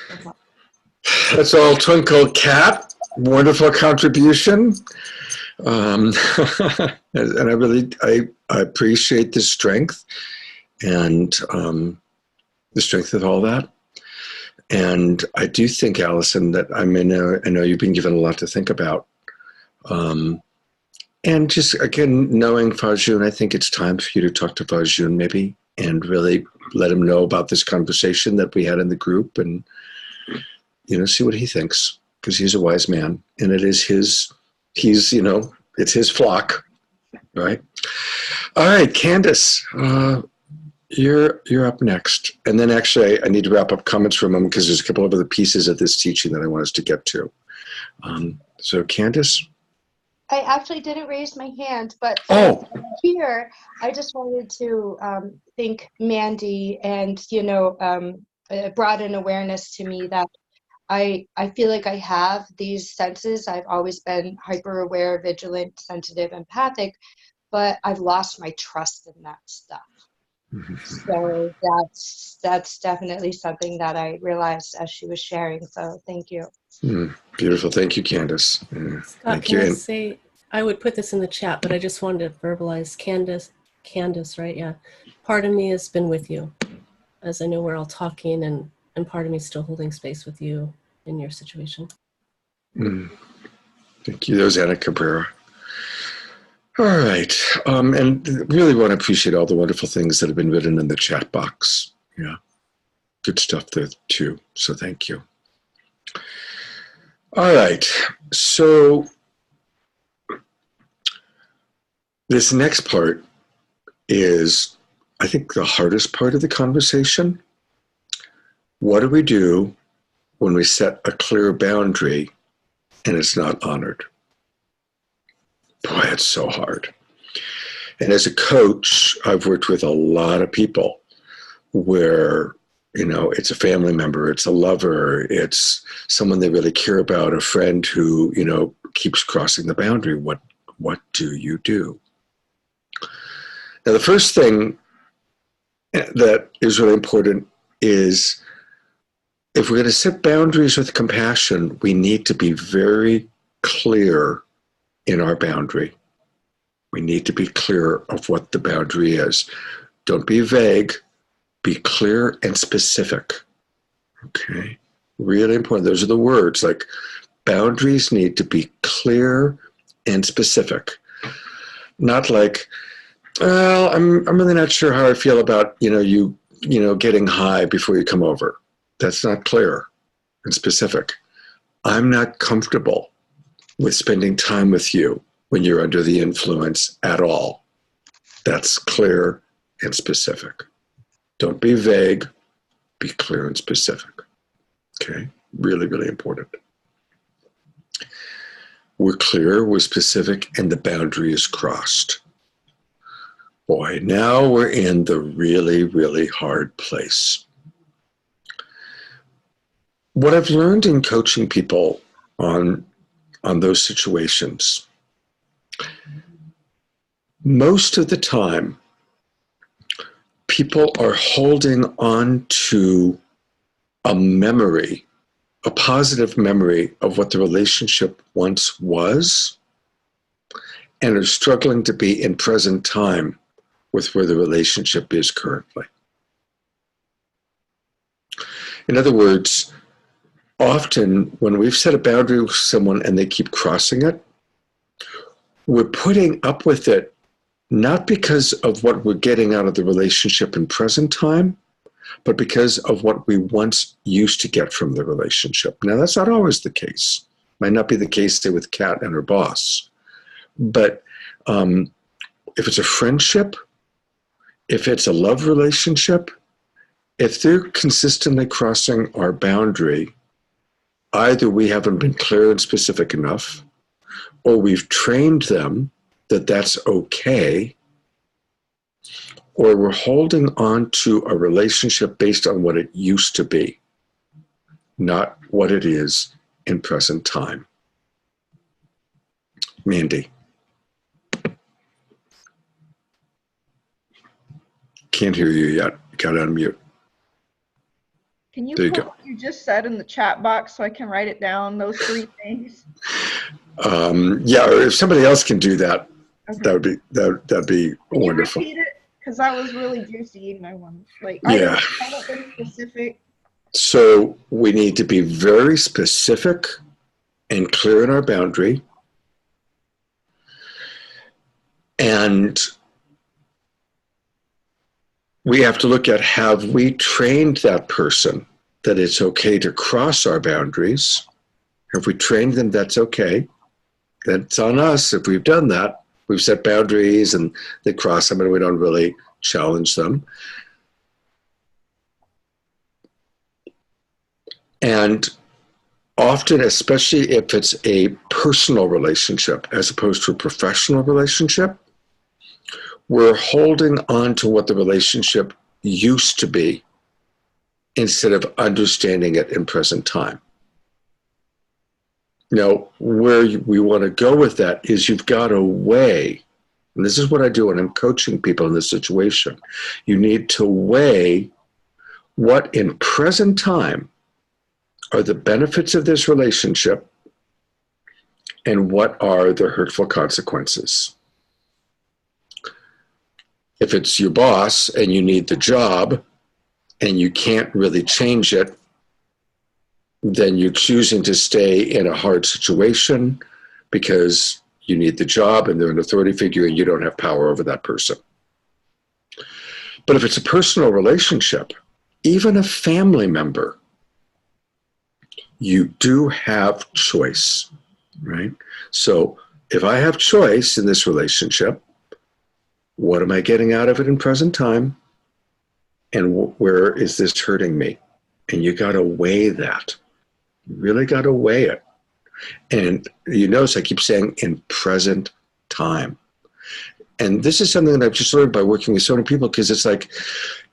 That's all. That's all, Twinkle Cat. Wonderful contribution. And I appreciate the strength and the strength of all that. And I do think, Allison, that I know you've been given a lot to think about. And just, again, knowing Fajun, I think it's time for you to talk to Fajun maybe and really let him know about this conversation that we had in the group, and see what he thinks, because he's a wise man, and it's his flock, right? All right, Candace, you're up next. And then actually I need to wrap up comments for a moment because there's a couple of other pieces of this teaching that I want us to get to. So Candace? I actually didn't raise my hand, but here, I just wanted to thank Mandy, and it brought an awareness to me that I feel like I have these senses. I've always been hyper aware, vigilant, sensitive, empathic, but I've lost my trust in that stuff. Mm-hmm. So that's definitely something that I realized as she was sharing. So thank you. Beautiful. Thank you, Candace. Scott, thank you. I say, I would put this in the chat, but I just wanted to verbalize Candace, right? Yeah. Part of me has been with you, as I know we're all talking, and part of me is still holding space with you in your situation. Thank you. That was Anna Cabrera. All right. And really want to appreciate all the wonderful things that have been written in the chat box. Yeah. Good stuff there too. So thank you. All right. So this next part is, I think, the hardest part of the conversation. What do we do when we set a clear boundary and it's not honored? Boy, it's so hard. And as a coach, I've worked with a lot of people where, it's a family member, it's a lover, it's someone they really care about, a friend who, keeps crossing the boundary. What do you do? Now, the first thing that is really important is if we're going to set boundaries with compassion, we need to be very clear in our boundary. We need to be clear of what the boundary is. Don't be vague. Be clear and specific. Okay? Really important. Those are the words. Like, boundaries need to be clear and specific. Not like, well, I'm really not sure how I feel about, you getting high before you come over. That's not clear and specific. I'm not comfortable with spending time with you when you're under the influence at all. That's clear and specific. Don't be vague. Be clear and specific. Okay? Really, really important. We're clear, we're specific, and the boundary is crossed. Boy, now we're in the really, really hard place. What I've learned in coaching people on those situations, most of the time, people are holding on to a memory, a positive memory of what the relationship once was, and are struggling to be in present time with where the relationship is currently. In other words, often when we've set a boundary with someone and they keep crossing it, we're putting up with it not because of what we're getting out of the relationship in present time, but because of what we once used to get from the relationship. Now, that's not always the case. Might not be the case, say, with Kat and her boss. But if it's a friendship, if it's a love relationship, if they're consistently crossing our boundary, either we haven't been clear and specific enough, or we've trained them that that's okay, or we're holding on to a relationship based on what it used to be, not what it is in present time. Mandy. Can't hear you yet. You got to unmute. Can you There you put go. what you just said in the chat box so I can write it down, those 3 things? Yeah, or if somebody else can do that, Okay. that'd be Can you wonderful. repeat it? Because that was really juicy and I want, Yeah. I haven't been specific. So we need to be very specific and clear in our boundary. And we have to look at, have we trained that person that it's okay to cross our boundaries? Have we trained them that's okay? That's on us if we've done that. We've set boundaries and they cross them and we don't really challenge them. And often, especially if it's a personal relationship as opposed to a professional relationship, we're holding on to what the relationship used to be instead of understanding it in present time. Now, where we want to go with that is you've got to weigh, and this is what I do when I'm coaching people in this situation. You need to weigh what in present time are the benefits of this relationship and what are the hurtful consequences. If it's your boss and you need the job and you can't really change it, then you're choosing to stay in a hard situation because you need the job and they're an authority figure and you don't have power over that person. But if it's a personal relationship, even a family member, you do have choice, right? So if I have choice in this relationship, what am I getting out of it in present time? And where is this hurting me? And you got to weigh that. You really got to weigh it. And you notice I keep saying in present time. And this is something that I've just learned by working with so many people, because it's like,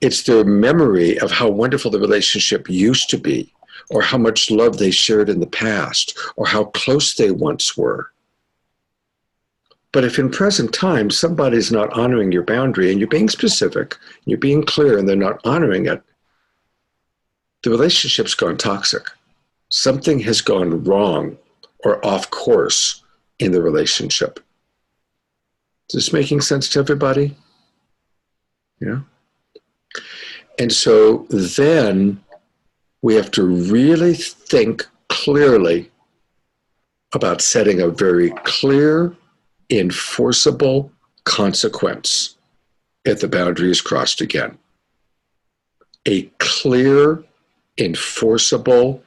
it's their memory of how wonderful the relationship used to be, or how much love they shared in the past, or how close they once were. But if in present time somebody's not honoring your boundary and you're being specific, you're being clear and they're not honoring it, the relationship's gone toxic. Something has gone wrong or off course in the relationship. Is this making sense to everybody? Yeah. And so then we have to really think clearly about setting a very clear, enforceable consequence if the boundary is crossed again. A clear, enforceable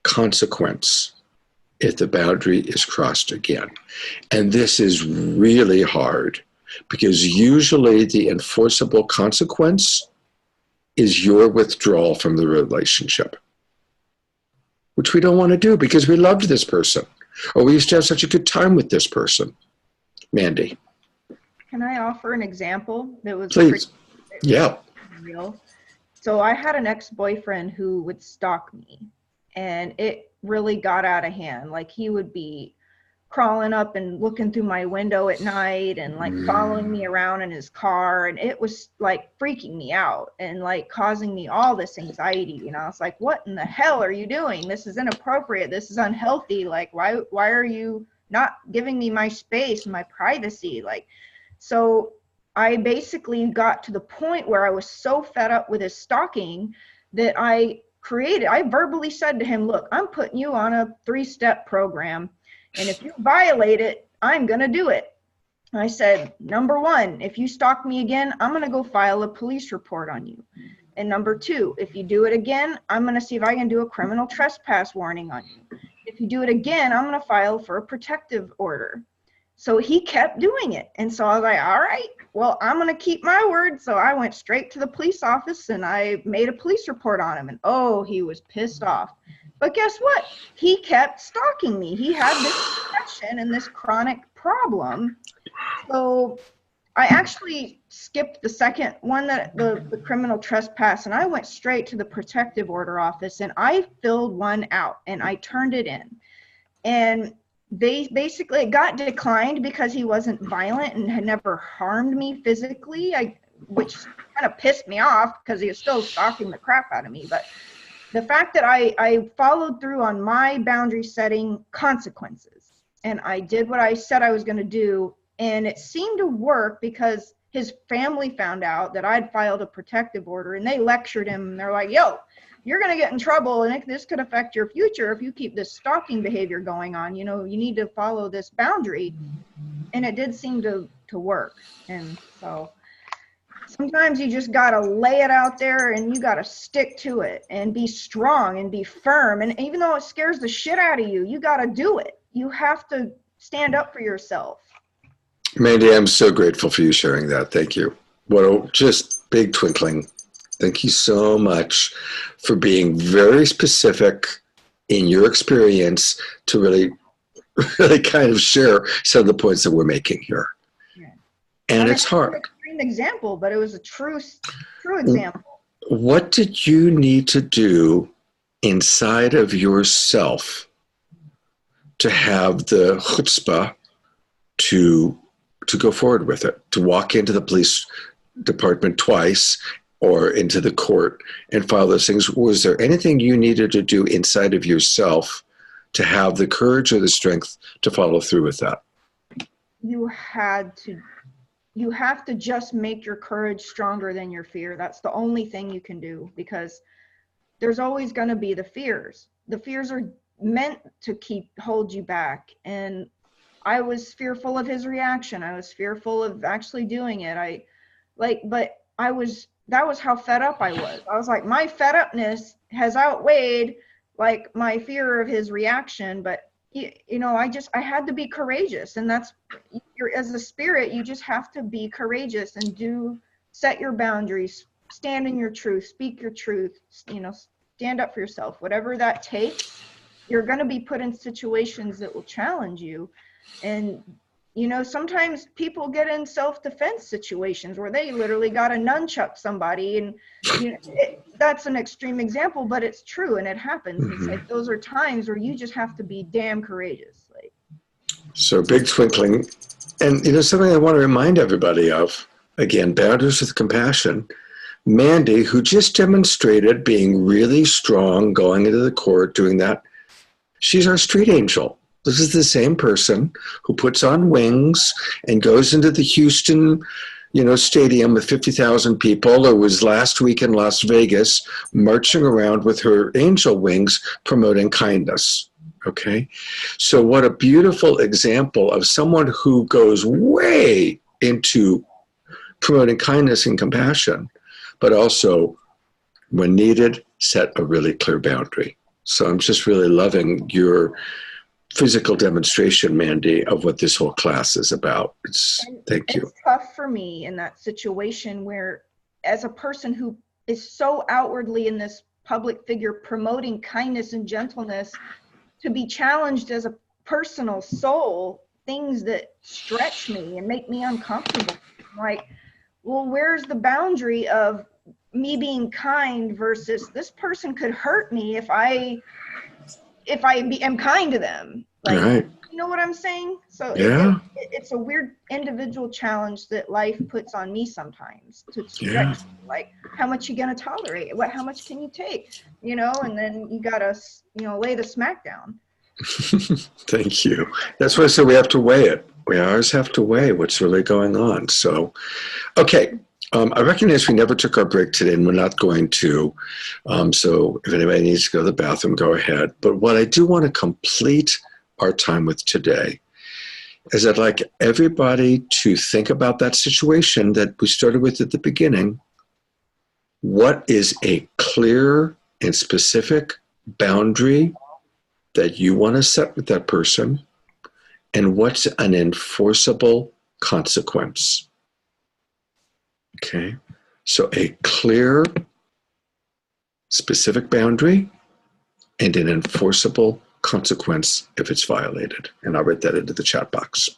consequence if the boundary is crossed again. And this is really hard because usually the enforceable consequence is your withdrawal from the relationship, which we don't want to do because we loved this person or we used to have such a good time with this person. Mandy. Can I offer an example that was Please. Yeah. real? So I had an ex-boyfriend who would stalk me, and it really got out of hand. Like, he would be crawling up and looking through my window at night and like following me around in his car, and it was like freaking me out and like causing me all this anxiety. You know, I was like, what in the hell are you doing? This is inappropriate. This is unhealthy. Like, why are you not giving me my space, my privacy? Like, so I basically got to the point where I was so fed up with his stalking that I verbally said to him, look, I'm putting you on a 3-step program, and if you violate it, I'm going to do it. I said, number 1, if you stalk me again, I'm going to go file a police report on you. And number 2, if you do it again, I'm going to see if I can do a criminal trespass warning on you. If you do it again, I'm going to file for a protective order. So he kept doing it. And so I was like, all right, well, I'm going to keep my word. So I went straight to the police office and I made a police report on him. And oh, he was pissed off. But guess what? He kept stalking me. He had this depression and this chronic problem. So I actually skipped the second one, that the criminal trespass, and I went straight to the protective order office and I filled one out and I turned it in. And they basically, it got declined because he wasn't violent and had never harmed me physically, which kind of pissed me off because he was still stalking the crap out of me. But the fact that I followed through on my boundary setting consequences, and I did what I said I was going to do, and it seemed to work because his family found out that I'd filed a protective order, and they lectured him, and they're like, yo, you're going to get in trouble, and this could affect your future if you keep this stalking behavior going on. You know, you need to follow this boundary. And it did seem to work. And so sometimes you just got to lay it out there and you got to stick to it and be strong and be firm. And even though it scares the shit out of you, you got to do it. You have to stand up for yourself. Mandy, I'm so grateful for you sharing that. Thank you. What a just big twinkling. Thank you so much for being very specific in your experience to really kind of share some of the points that we're making here. Yeah. And it's hard. An extreme example, but it was a true example. What did you need to do inside of yourself to have the chutzpah to go forward with it, to walk into the police department twice or into the court and file those things? Was there anything you needed to do inside of yourself to have the courage or the strength to follow through with that? You have to just make your courage stronger than your fear. That's the only thing you can do, because there's always going to be the fears. The fears are meant to hold you back. And I was fearful of his reaction. I was fearful of actually doing it. That was how fed up I was. I was like, my fed upness has outweighed like my fear of his reaction. But you know, I had to be courageous. And that's, as a spirit, you just have to be courageous and set your boundaries, stand in your truth, speak your truth, you know, stand up for yourself. Whatever that takes, you're going to be put in situations that will challenge you. And you know, sometimes people get in self-defense situations where they literally got to nunchuck somebody, and you know, that's an extreme example, but it's true and it happens. Mm-hmm. It's like those are times where you just have to be damn courageous. Like, so big twinkling, and you know, something I want to remind everybody of, again, boundaries with compassion. Mandy, who just demonstrated being really strong, going into the court, doing that, she's our street angel. This is the same person who puts on wings and goes into the Houston, stadium with 50,000 people, or was last week in Las Vegas marching around with her angel wings promoting kindness. Okay. So what a beautiful example of someone who goes way into promoting kindness and compassion, but also when needed, set a really clear boundary. So I'm just really loving your physical demonstration, Mandy, of what this whole class is about. Thank you. It's tough for me in that situation where, as a person who is so outwardly in this public figure promoting kindness and gentleness, to be challenged as a personal soul, things that stretch me and make me uncomfortable. Like, well, where's the boundary of me being kind versus this person could hurt me if I am kind to them? Like, Right. you know what I'm saying? So Yeah. it's a weird individual challenge that life puts on me sometimes to stretch. Yeah. Like, how much you gonna tolerate? How much can you take? And then you gotta, lay the smack down. Thank you. That's why I said we have to weigh it. We always have to weigh what's really going on. So, okay. I recognize we never took our break today, and we're not going to. So if anybody needs to go to the bathroom, go ahead. But what I do want to complete our time with today is I'd like everybody to think about that situation that we started with at the beginning. What is a clear and specific boundary that you want to set with that person? And what's an enforceable consequence? Okay, so a clear, specific boundary and an enforceable consequence if it's violated. And I'll write that into the chat box.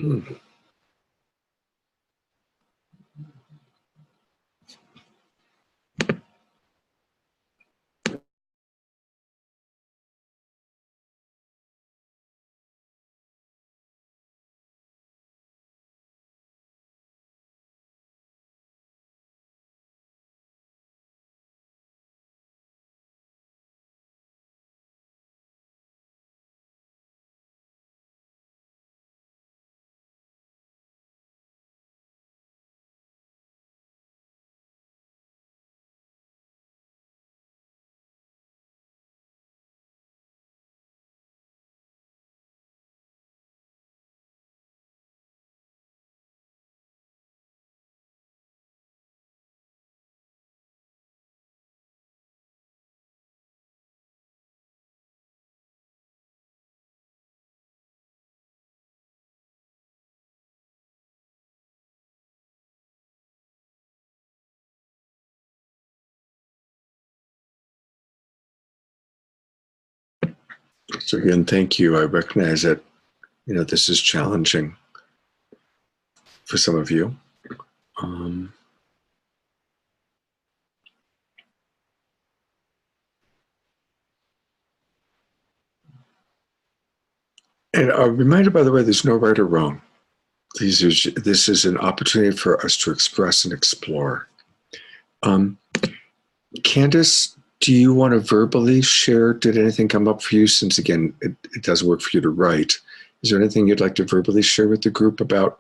Hmm. So again, thank you. I recognize that, this is challenging for some of you. And a reminder, by the way, there's no right or wrong. This is an opportunity for us to express and explore. Candace, do you want to verbally share? Did anything come up for you? Since, again, it doesn't work for you to write. Is there anything you'd like to verbally share with the group about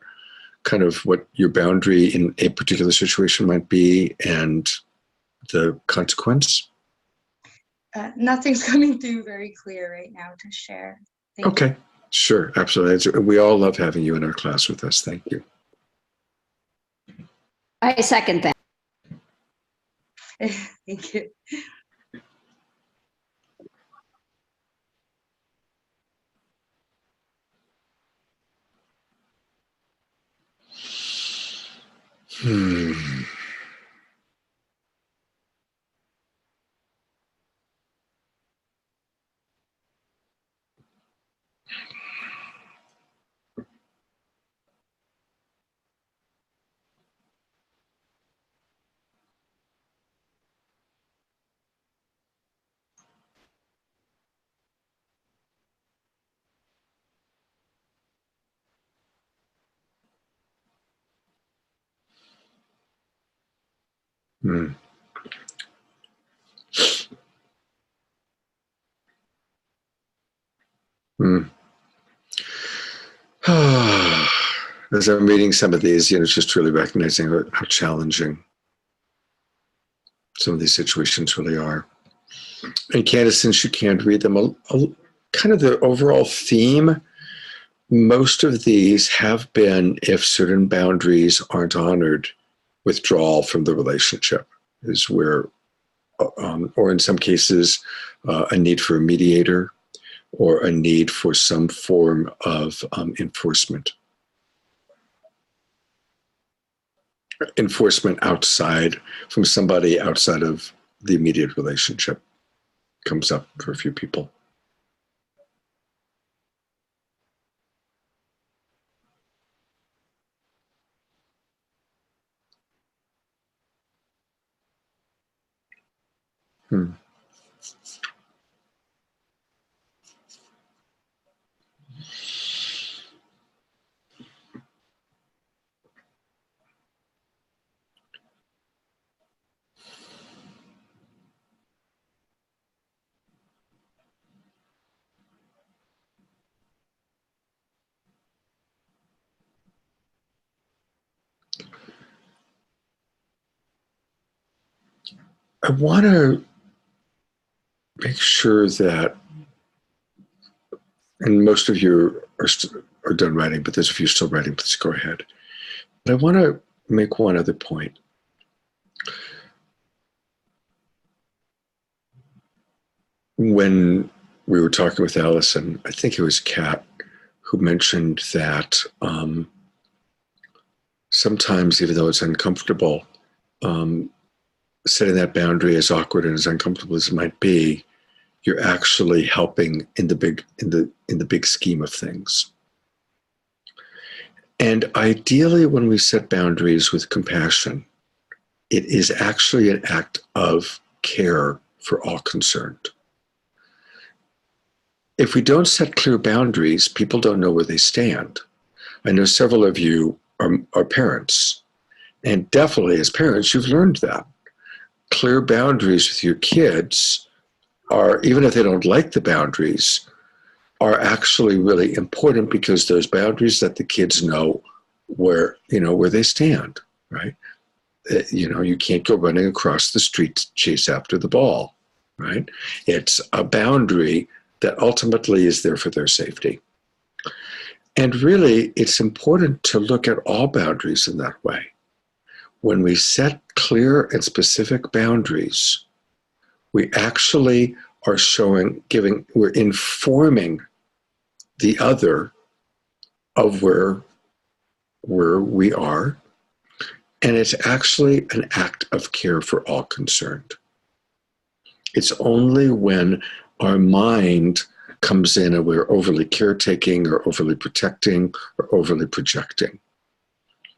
kind of what your boundary in a particular situation might be and the consequence? Nothing's coming through very clear right now to share. Thank Okay, sure, absolutely. We all love having you in our class with us. Thank you. I second that. you. Thank you. Hmm. Hmm. Hmm. As I'm reading some of these, just really recognizing how challenging some of these situations really are. And Candace, since you can't read them, kind of the overall theme, most of these have been, if certain boundaries aren't honored, withdrawal from the relationship is where, or in some cases, a need for a mediator or a need for some form of enforcement outside from somebody outside of the immediate relationship comes up for a few people. Hmm. I want to make sure that, and most of you are done writing, but there's a few still writing. Please go ahead. But I want to make one other point. When we were talking with Allison, I think it was Kat who mentioned that sometimes, even though it's uncomfortable, setting that boundary, as awkward and as uncomfortable as it might be, you're actually helping in the big scheme of things. And ideally, when we set boundaries with compassion, it is actually an act of care for all concerned. If we don't set clear boundaries, people don't know where they stand. I know several of you are parents, and definitely as parents, you've learned that. Clear boundaries with your kids are, even if they don't like the boundaries, are actually really important because those boundaries let the kids know where they stand, right? You can't go running across the street to chase after the ball, right? It's a boundary that ultimately is there for their safety. And really, it's important to look at all boundaries in that way. When we set clear and specific boundaries, we actually are we're informing the other of where we are. And it's actually an act of care for all concerned. It's only when our mind comes in and we're overly caretaking or overly protecting or overly projecting.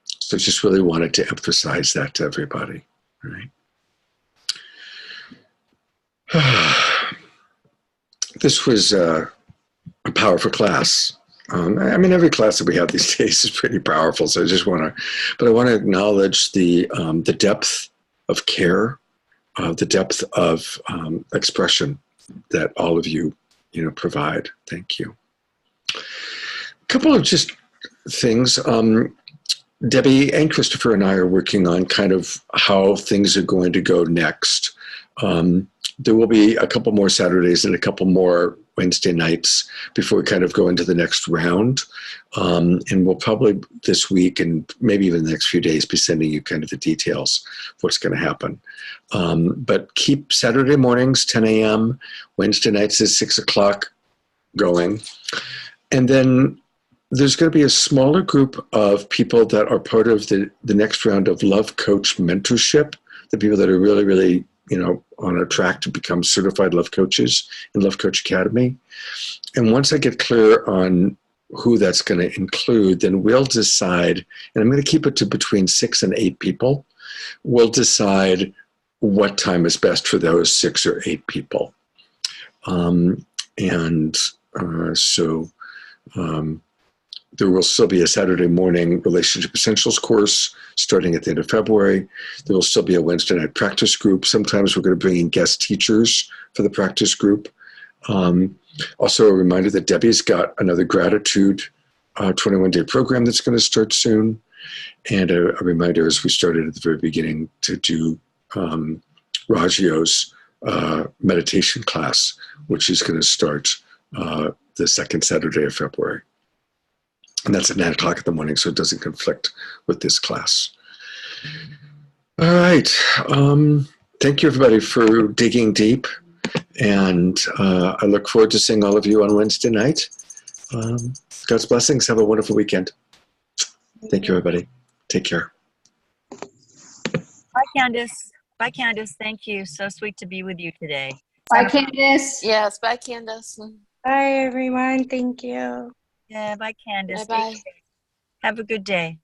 So I just really wanted to emphasize that to everybody, right? This was a powerful class. Every class that we have these days is pretty powerful. So I want to acknowledge the depth of care, the depth of expression that all of you, provide. Thank you. A couple of just things. Debbie and Christopher and I are working on kind of how things are going to go next. There will be a couple more Saturdays and a couple more Wednesday nights before we kind of go into the next round. And we'll probably this week and maybe even the next few days be sending you kind of the details of what's going to happen. But keep Saturday mornings, 10 a.m., Wednesday nights is 6 o'clock going. And then there's going to be a smaller group of people that are part of the next round of Love Coach mentorship, the people that are really, really, on a track to become certified love coaches in Love Coach Academy. And once I get clear on who that's going to include, then we'll decide, and I'm going to keep it to between 6 and 8 people. We'll decide what time is best for those 6 or 8 people. There will still be a Saturday morning Relationship Essentials course starting at the end of February. There will still be a Wednesday night practice group. Sometimes we're going to bring in guest teachers for the practice group. Also a reminder that Debbie's got another gratitude 21-day program that's going to start soon. And a reminder, as we started at the very beginning, to do Ragio's meditation class, which is going to start the second Saturday of February. And that's at 9 o'clock in the morning, so it doesn't conflict with this class. All right. Thank you, everybody, for digging deep. And I look forward to seeing all of you on Wednesday night. God's blessings. Have a wonderful weekend. Thank you, everybody. Take care. Bye, Candace. Bye, Candace. Thank you. So sweet to be with you today. Bye, Candace. Yes, bye, Candace. Bye, everyone. Thank you. Yeah, bye, Candace. Bye-bye. Have a good day.